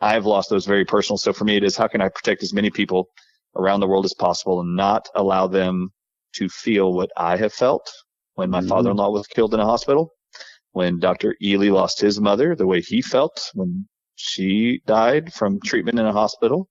I've lost those very personal. So for me, it is, how can I protect as many people around the world as possible and not allow them to feel what I have felt when my father-in-law was killed in a hospital, when Dr. Ealy lost his mother, the way he felt when she died from treatment in a hospital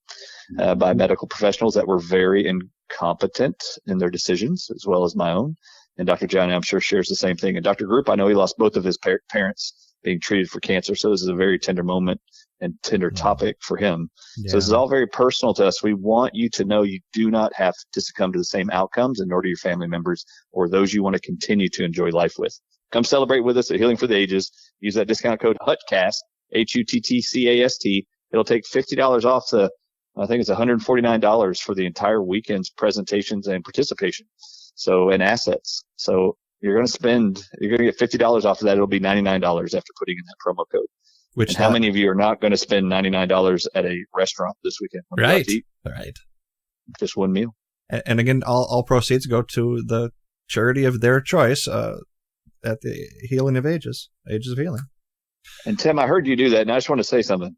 by medical professionals that were very incompetent in their decisions, as well as my own. And Dr. Johnny, I'm sure, shares the same thing. And Dr. Group, I know he lost both of his parents being treated for cancer. So this is a very tender moment and tender topic for him. Yeah. So this is all very personal to us. We want you to know you do not have to succumb to the same outcomes, and nor do your family members or those you want to continue to enjoy life with. Come celebrate with us at Healing for the Ages. Use that discount code HUTCAST, HUTTCAST. It'll take $50 off I think it's $149 for the entire weekend's presentations and participation. So, and assets. So you're going to get $50 off of that. It'll be $99 after putting in that promo code. And how many of you are not going to spend $99 at a restaurant this weekend? Right. Right. Just one meal. And again, all proceeds go to the charity of their choice, at the Healing of Ages of Healing. And Tim, I heard you do that, and I just want to say something.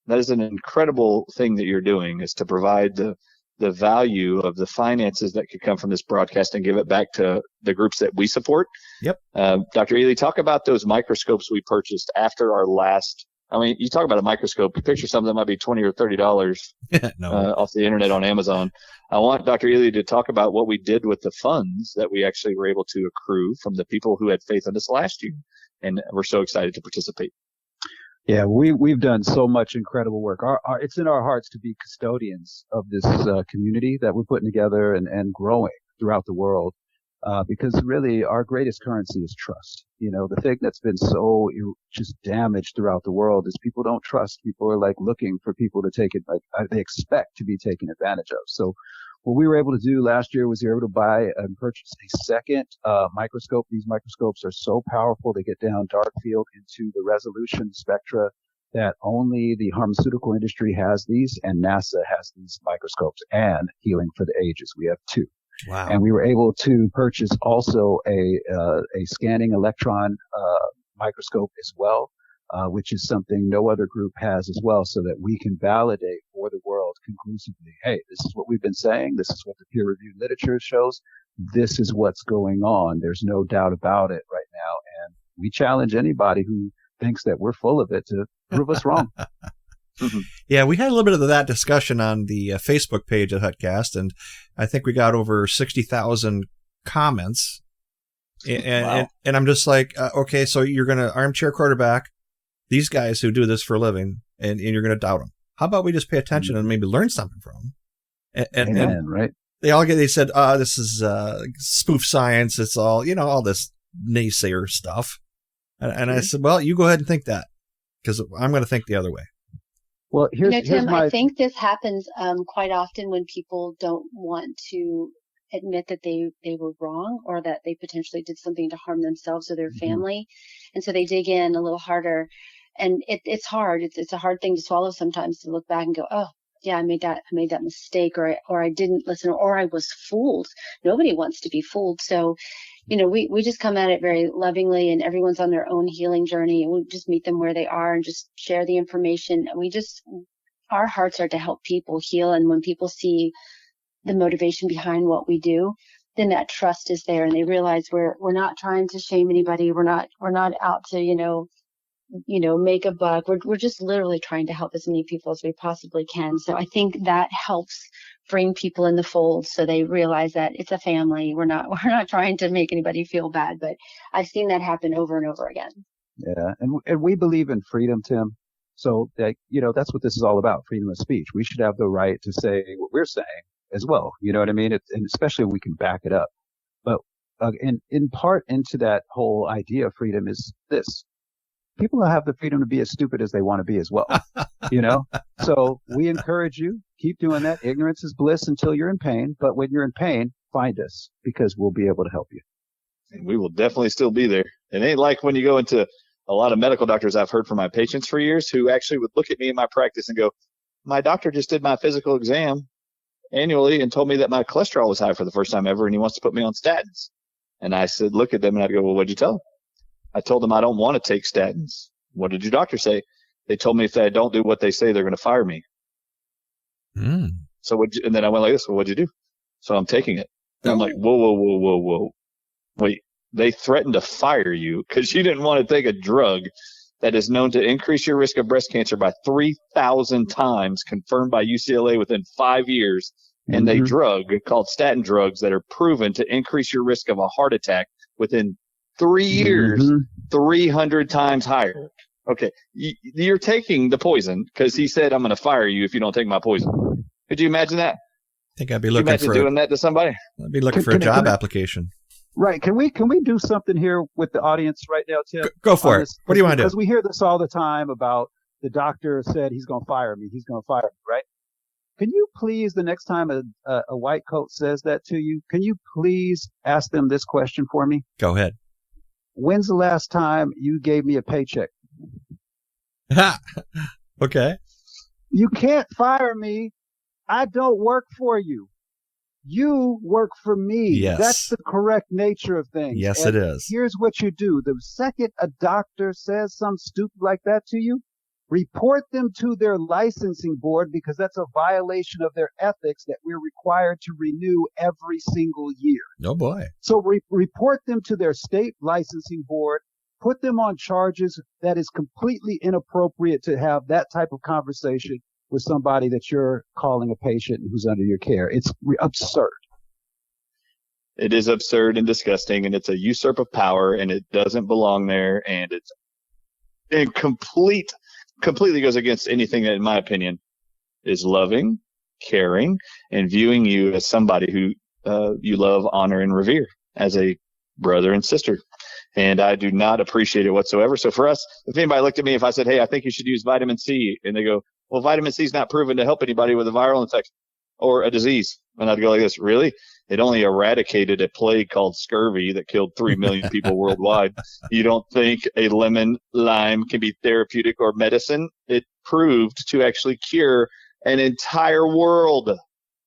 That is an incredible thing that you're doing, is to provide the value of the finances that could come from this broadcast and give it back to the groups that we support. Yep. Dr. Ealy, talk about those microscopes we purchased after our last. I mean, you talk about a microscope. You picture something that might be $20 or $30 off the internet on Amazon. I want Dr. Ealy to talk about what we did with the funds that we actually were able to accrue from the people who had faith in us last year. And we're so excited to participate. Yeah, we've done so much incredible work. It's in our hearts to be custodians of this community that we're putting together and growing throughout the world. Because really our greatest currency is trust. You know, the thing that's been so just damaged throughout the world is people don't trust. People are like looking for people to take it, like they expect to be taken advantage of. So what we were able to do last year was we were able to buy and purchase a second microscope. These microscopes are so powerful. They get down dark field into the resolution spectra that only the pharmaceutical industry has these, and NASA has these microscopes, and Healing for the Ages. We have two. Wow. And we were able to purchase also a scanning electron microscope as well, which is something no other group has as well, so that we can validate for the world conclusively, hey, this is what we've been saying. This is what the peer-reviewed literature shows. This is what's going on. There's no doubt about it right now. And we challenge anybody who thinks that we're full of it to prove us wrong. Yeah, we had a little bit of that discussion on the Facebook page at HUTCAST, and I think we got over 60,000 comments. And I'm just like, okay, so you're going to armchair quarterback these guys who do this for a living, and you're going to doubt them. How about we just pay attention and maybe learn something from them? And right? They said, this is spoof science. It's all, all this naysayer stuff. And I said, well, you go ahead and think that, because I'm going to think the other way. Well, Tim, I think this happens quite often when people don't want to admit that they were wrong, or that they potentially did something to harm themselves or their family. And so they dig in a little harder. And it's hard. It's a hard thing to swallow sometimes, to look back and go, oh, yeah, I made that mistake, or I didn't listen, or I was fooled. Nobody wants to be fooled. So, we just come at it very lovingly, and everyone's on their own healing journey, and we just meet them where they are and just share the information. Our hearts are to help people heal. And when people see the motivation behind what we do, then that trust is there, and they realize we're not trying to shame anybody. We're not out to, make a buck. We're just literally trying to help as many people as we possibly can. So I think that helps bring people in the fold so they realize that it's a family. We're not trying to make anybody feel bad, but I've seen that happen over and over again. Yeah. And we believe in freedom, Tim. So that, that's what this is all about, freedom of speech. We should have the right to say what we're saying as well. You know what I mean? And especially when we can back it up. But in part into that whole idea of freedom is this. People have the freedom to be as stupid as they want to be as well. So we encourage you, keep doing that. Ignorance is bliss until you're in pain. But when you're in pain, find us because we'll be able to help you. And we will definitely still be there. It ain't like when you go into a lot of medical doctors I've heard from my patients for years who actually would look at me in my practice and go, my doctor just did my physical exam annually and told me that my cholesterol was high for the first time ever and he wants to put me on statins. And I said, look at them and I'd go, well, what'd you tell them? I told them I don't want to take statins. What did your doctor say? They told me if I don't do what they say, they're going to fire me. So and then I went like this, well, what'd you do? So I'm taking it. And I'm like, whoa. Wait, they threatened to fire you because you didn't want to take a drug that is known to increase your risk of breast cancer by 3,000 times, confirmed by UCLA within 5 years, and a drug called statin drugs that are proven to increase your risk of a heart attack within 3 years, 300 times higher. Okay, you're taking the poison because he said, I'm going to fire you if you don't take my poison. Could you imagine that? I think I'd be looking for doing that to somebody. I'd be looking for a job application. Right. Can we do something here with the audience right now, Tim? Go for it. What do you want to do? Because we hear this all the time about the doctor said he's going to fire me. He's going to fire me, right? Can you please, the next time a white coat says that to you, can you please ask them this question for me? Go ahead. When's the last time you gave me a paycheck? Okay. You can't fire me. I don't work for you. You work for me. Yes. That's the correct nature of things. Yes, and it is. Here's what you do. The second a doctor says something stupid like that to you, report them to their licensing board because that's a violation of their ethics that we're required to renew every single year. Oh, boy. So report them to their state licensing board, put them on charges that is completely inappropriate to have that type of conversation with somebody that you're calling a patient who's under your care. It's absurd. It is absurd and disgusting, and it's a usurp of power, and it doesn't belong there, and it completely goes against anything that, in my opinion, is loving, caring, and viewing you as somebody who you love, honor, and revere as a brother and sister. And I do not appreciate it whatsoever. So for us, if anybody looked at me, if I said, hey, I think you should use vitamin C, and they go, well, vitamin C is not proven to help anybody with a viral infection or a disease. And I'd go like this, really? It only eradicated a plague called scurvy that killed 3 million people worldwide. You don't think a lemon lime can be therapeutic or medicine? It proved to actually cure an entire world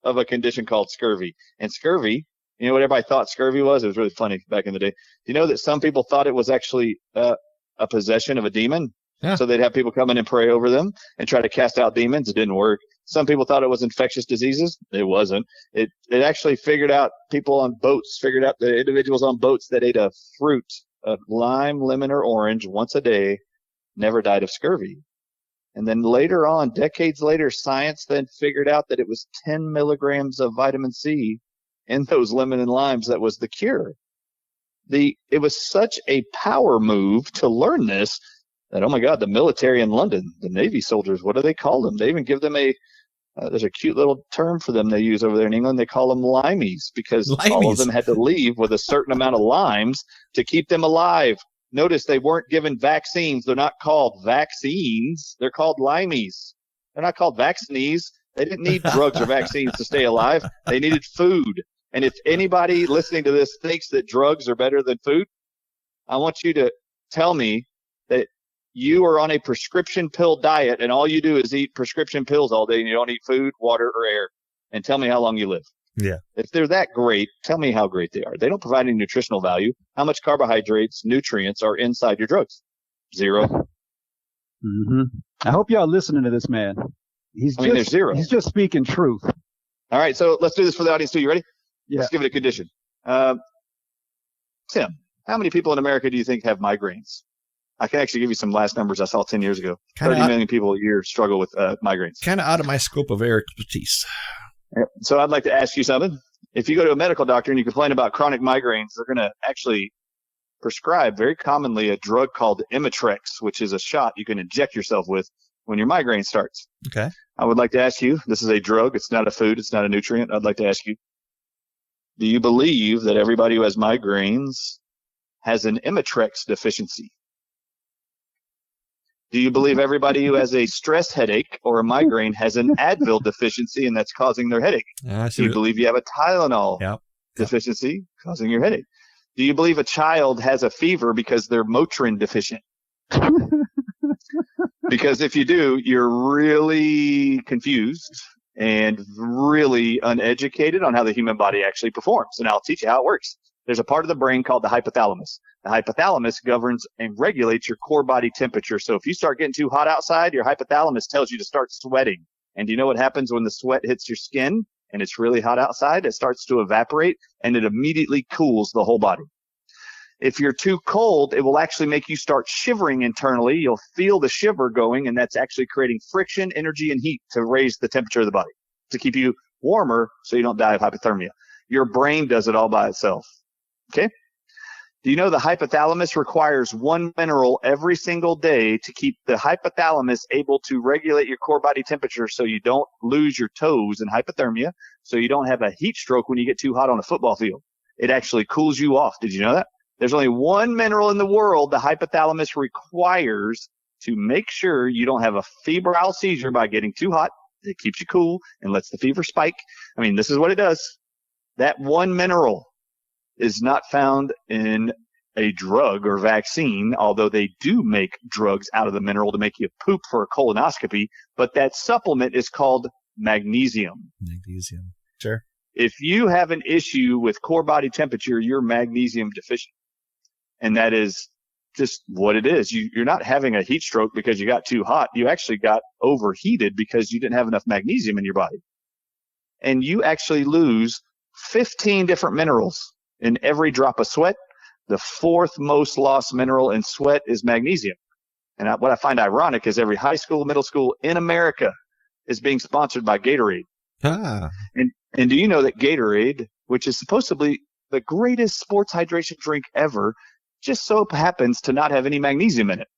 of a condition called scurvy. And scurvy, you know what everybody thought scurvy was? It was really funny back in the day. You know that some people thought it was actually a possession of a demon? Yeah. So they'd have people come in and pray over them and try to cast out demons. It didn't work. Some people thought it was infectious diseases. It wasn't. It actually figured out people on boats, figured out the individuals on boats that ate a fruit, a lime, lemon, or orange once a day, never died of scurvy. And then later on, decades later, science then figured out that it was 10 milligrams of vitamin C in those lemon and limes that was the cure. It was such a power move to learn this that, oh my God, the military in London, the Navy soldiers, what do they call them? They even give them there's a cute little term for them they use over there in England. They call them limeys because all of them had to leave with a certain amount of limes to keep them alive. Notice they weren't given vaccines. They're not called vaccines. They're called limeys. They're not called vaccinees. They didn't need drugs or vaccines to stay alive. They needed food. And if anybody listening to this thinks that drugs are better than food, I want you to tell me that you are on a prescription pill diet and all you do is eat prescription pills all day and you don't eat food, water, or air. And tell me how long you live. Yeah. If they're that great, tell me how great they are. They don't provide any nutritional value. How much carbohydrates, nutrients are inside your drugs? 0. Mm-hmm. I hope y'all listening to this man. There's 0. He's just speaking truth. All right. So let's do this for the audience too. You ready? Yeah. Let's give it a condition. Tim, how many people in America do you think have migraines? I can actually give you some last numbers I saw 10 years ago. 30 million people a year struggle with migraines. Kind of out of my scope of expertise. Yep. So I'd like to ask you something. If you go to a medical doctor and you complain about chronic migraines, they're going to actually prescribe very commonly a drug called Imitrex, which is a shot you can inject yourself with when your migraine starts. Okay. I would like to ask you, this is a drug. It's not a food. It's not a nutrient. I'd like to ask you, do you believe that everybody who has migraines has an Imitrex deficiency? Do you believe everybody who has a stress headache or a migraine has an Advil deficiency and that's causing their headache? Do you believe you have a Tylenol deficiency causing your headache? Do you believe a child has a fever because they're Motrin deficient? Because if you do, you're really confused and really uneducated on how the human body actually performs. And I'll teach you how it works. There's a part of the brain called the hypothalamus. The hypothalamus governs and regulates your core body temperature. So if you start getting too hot outside, your hypothalamus tells you to start sweating. And do you know what happens when the sweat hits your skin and it's really hot outside? It starts to evaporate and it immediately cools the whole body. If you're too cold, it will actually make you start shivering internally. You'll feel the shiver going, and that's actually creating friction, energy, and heat to raise the temperature of the body, to keep you warmer so you don't die of hypothermia. Your brain does it all by itself. Okay? Do you know the hypothalamus requires one mineral every single day to keep the hypothalamus able to regulate your core body temperature so you don't lose your toes in hypothermia, so you don't have a heat stroke when you get too hot on a football field? It actually cools you off. Did you know that? There's only one mineral in the world the hypothalamus requires to make sure you don't have a febrile seizure by getting too hot. It keeps you cool and lets the fever spike. I mean, this is what it does. That one mineral is not found in a drug or vaccine, although they do make drugs out of the mineral to make you poop for a colonoscopy. But that supplement is called magnesium. Magnesium. Sure. If you have an issue with core body temperature, you're magnesium deficient. And that is just what it is. You're not having a heat stroke because you got too hot. You actually got overheated because you didn't have enough magnesium in your body. And you actually lose 15 different minerals in every drop of sweat. The fourth most lost mineral in sweat is magnesium. And what I find ironic is every high school, middle school in America is being sponsored by Gatorade. Ah. And do you know that Gatorade, which is supposedly the greatest sports hydration drink ever, just so happens to not have any magnesium in it?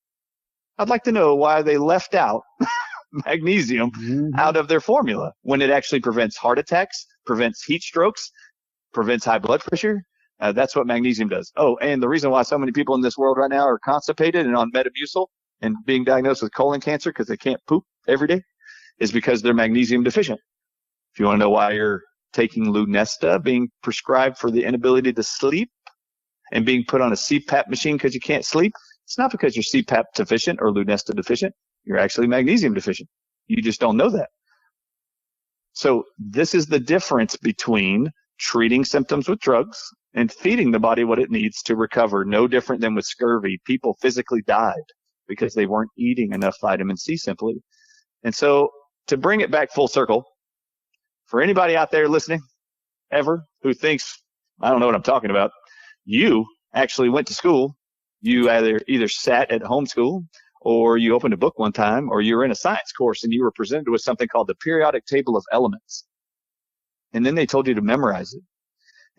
I'd like to know why they left out magnesium out of their formula when it actually prevents heart attacks, prevents heat strokes, prevents high blood pressure. That's what magnesium does. Oh, and the reason why so many people in this world right now are constipated and on Metamucil and being diagnosed with colon cancer because they can't poop every day is because they're magnesium deficient. If you want to know why you're taking Lunesta, being prescribed for the inability to sleep, and being put on a CPAP machine because you can't sleep, it's not because you're CPAP deficient or Lunesta deficient. You're actually magnesium deficient. You just don't know that. So this is the difference between treating symptoms with drugs and feeding the body what it needs to recover. No different than with scurvy. People physically died because they weren't eating enough vitamin C simply. And so to bring it back full circle, for anybody out there listening ever who thinks, I don't know what I'm talking about, you actually went to school. You either sat at homeschool or you opened a book one time or you were in a science course and you were presented with something called the periodic table of elements. And then they told you to memorize it.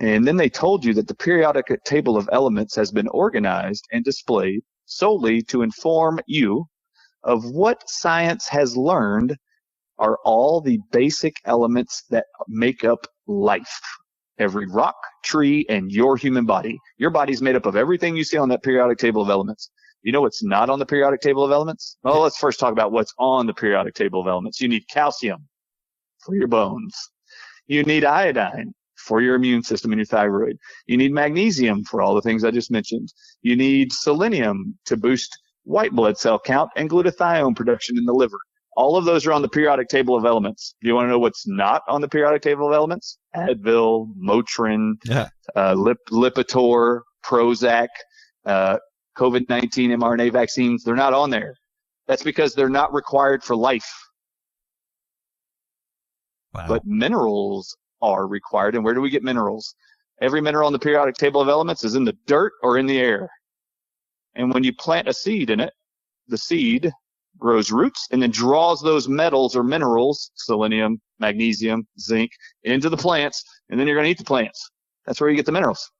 And then they told you that the periodic table of elements has been organized and displayed solely to inform you of what science has learned are all the basic elements that make up life. Every rock, tree, and your human body. Your body's made up of everything you see on that periodic table of elements. You know what's not on the periodic table of elements? Well, let's first talk about what's on the periodic table of elements. You need calcium for your bones. You need iodine for your immune system and your thyroid. You need magnesium for all the things I just mentioned. You need selenium to boost white blood cell count and glutathione production in the liver. All of those are on the periodic table of elements. Do you want to know what's not on the periodic table of elements? Advil, Motrin, Lipitor, Prozac, COVID-19 mRNA vaccines. They're not on there. That's because they're not required for life. Wow. But minerals are required. And where do we get minerals? Every mineral on the periodic table of elements is in the dirt or in the air. And when you plant a seed in it, the seed grows roots and then draws those metals or minerals, selenium, magnesium, zinc, into the plants, and then you're going to eat the plants. That's where you get the minerals.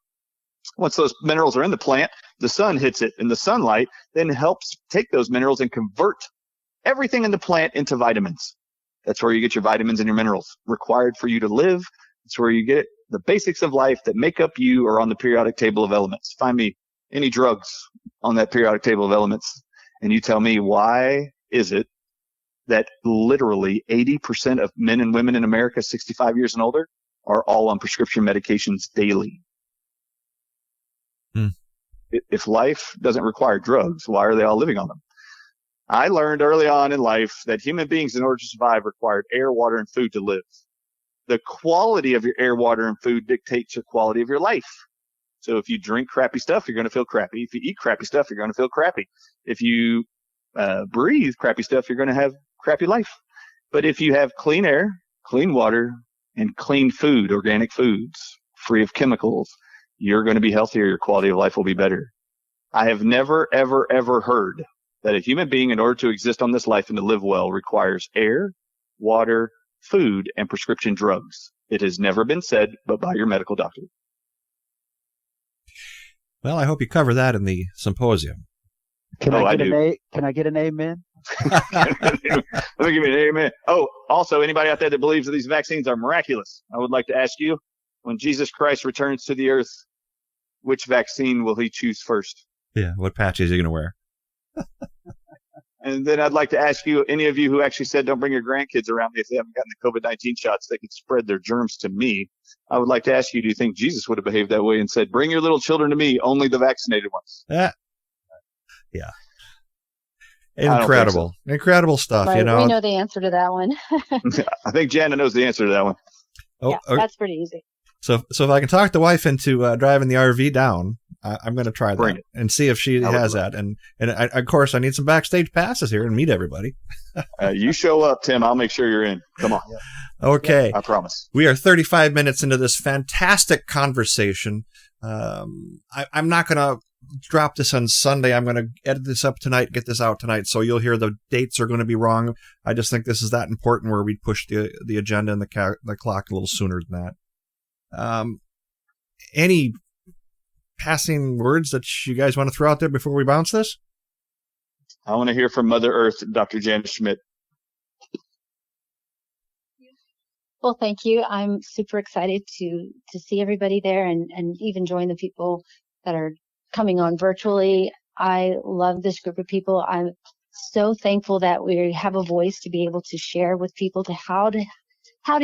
Once those minerals are in the plant, the sun hits it, and the sunlight then helps take those minerals and convert everything in the plant into vitamins. That's where you get your vitamins and your minerals required for you to live. It's where you get the basics of life that make up you are on the periodic table of elements. Find me any drugs on that periodic table of elements, and you tell me why is it that literally 80% of men and women in America 65 years and older are all on prescription medications daily. If life doesn't require drugs, why are they all living on them? I learned early on in life that human beings, in order to survive, required air, water, and food to live. The quality of your air, water, and food dictates the quality of your life. So if you drink crappy stuff, you're going to feel crappy. If you eat crappy stuff, you're going to feel crappy. If you breathe crappy stuff, you're going to have crappy life. But if you have clean air, clean water, and clean food, organic foods, free of chemicals, you're going to be healthier. Your quality of life will be better. I have never, ever, ever heard that a human being, in order to exist on this life and to live well, requires air, water, food, and prescription drugs. It has never been said but by your medical doctor. Well, I hope you cover that in the symposium. Can I get an amen? Let me give you an amen. Oh, also, anybody out there that believes that these vaccines are miraculous, I would like to ask you, when Jesus Christ returns to the earth, which vaccine will he choose first? Yeah, what patch is he going to wear? And then I'd like to ask you, any of you who actually said don't bring your grandkids around me if they haven't gotten the COVID-19 shots, they could spread their germs to me. I would like to ask you, do you think Jesus would have behaved that way and said, bring your little children to me, only the vaccinated ones? Yeah. Incredible. So. Incredible stuff, right, you know. We know the answer to that one. I think Jana knows the answer to that one. Oh, yeah, that's pretty easy. So if I can talk the wife into driving the RV down, I'm going to try that and see if she has that. And of course, I need some backstage passes here and meet everybody. You show up, Tim. I'll make sure you're in. Come on. Okay. I promise. We are 35 minutes into this fantastic conversation. I'm not going to drop this on Sunday. I'm going to edit this up tonight, get this out tonight. So you'll hear the dates are going to be wrong. I just think this is that important where we push the agenda and the clock a little sooner than that. Any passing words that you guys want to throw out there before we bounce this? I want to hear from Mother Earth, Dr. Janice Schmidt. Well, thank you. I'm super excited to see everybody there and even join the people that are coming on virtually. I love this group of people. I'm so thankful that we have a voice to be able to share with people to how to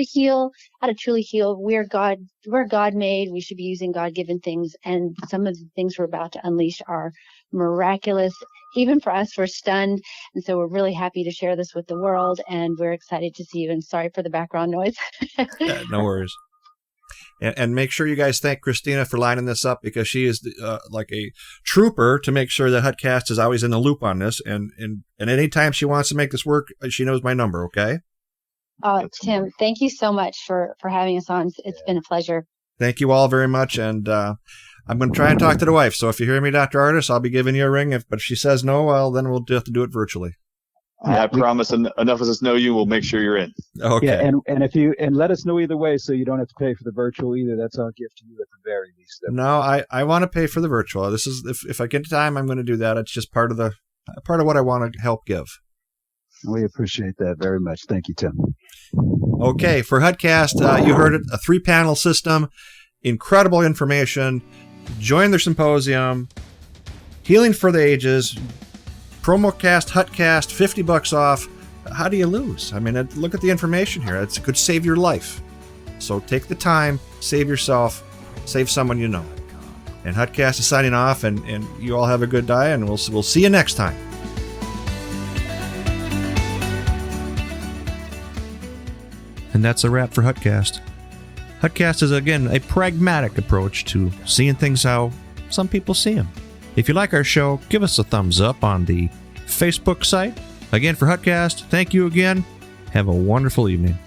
heal, how to truly heal. We're God made. We should be using God-given things. And some of the things we're about to unleash are miraculous. Even for us, we're stunned. And so we're really happy to share this with the world. And we're excited to see you. And sorry for the background noise. No worries. And make sure you guys thank Christina for lining this up, because she is like a trooper to make sure that Hutcast is always in the loop on this. And anytime she wants to make this work, she knows my number, okay? Tim, thank you so much for having us on. It's been a pleasure. Thank you all very much. And I'm going to try and talk to the wife. So if you hear me, Dr. Ardis, I'll be giving you a ring. But if she says no, well, then we'll have to do it virtually. I promise enough of us know you, we'll make sure you're in. Okay. Yeah, and let us know either way, so you don't have to pay for the virtual either. That's our gift to you at the very least. No, I want to pay for the virtual. This is if I get time, I'm going to do that. It's just part of what I want to help give. We appreciate that very much. Thank you, Tim. Okay, for Hutcast, you heard it, a 3-panel system, incredible information. Join their symposium, Healing for the Ages. Promocast, Hutcast, $50 off. How do you lose? I mean, look at the information here. It could save your life. So take the time, save yourself, save someone you know. And Hutcast is signing off, and you all have a good day, and we'll see you next time. And that's a wrap for Hutcast. Hutcast is, again, a pragmatic approach to seeing things how some people see them. If you like our show, give us a thumbs up on the Facebook site. Again, for Hutcast, thank you again. Have a wonderful evening.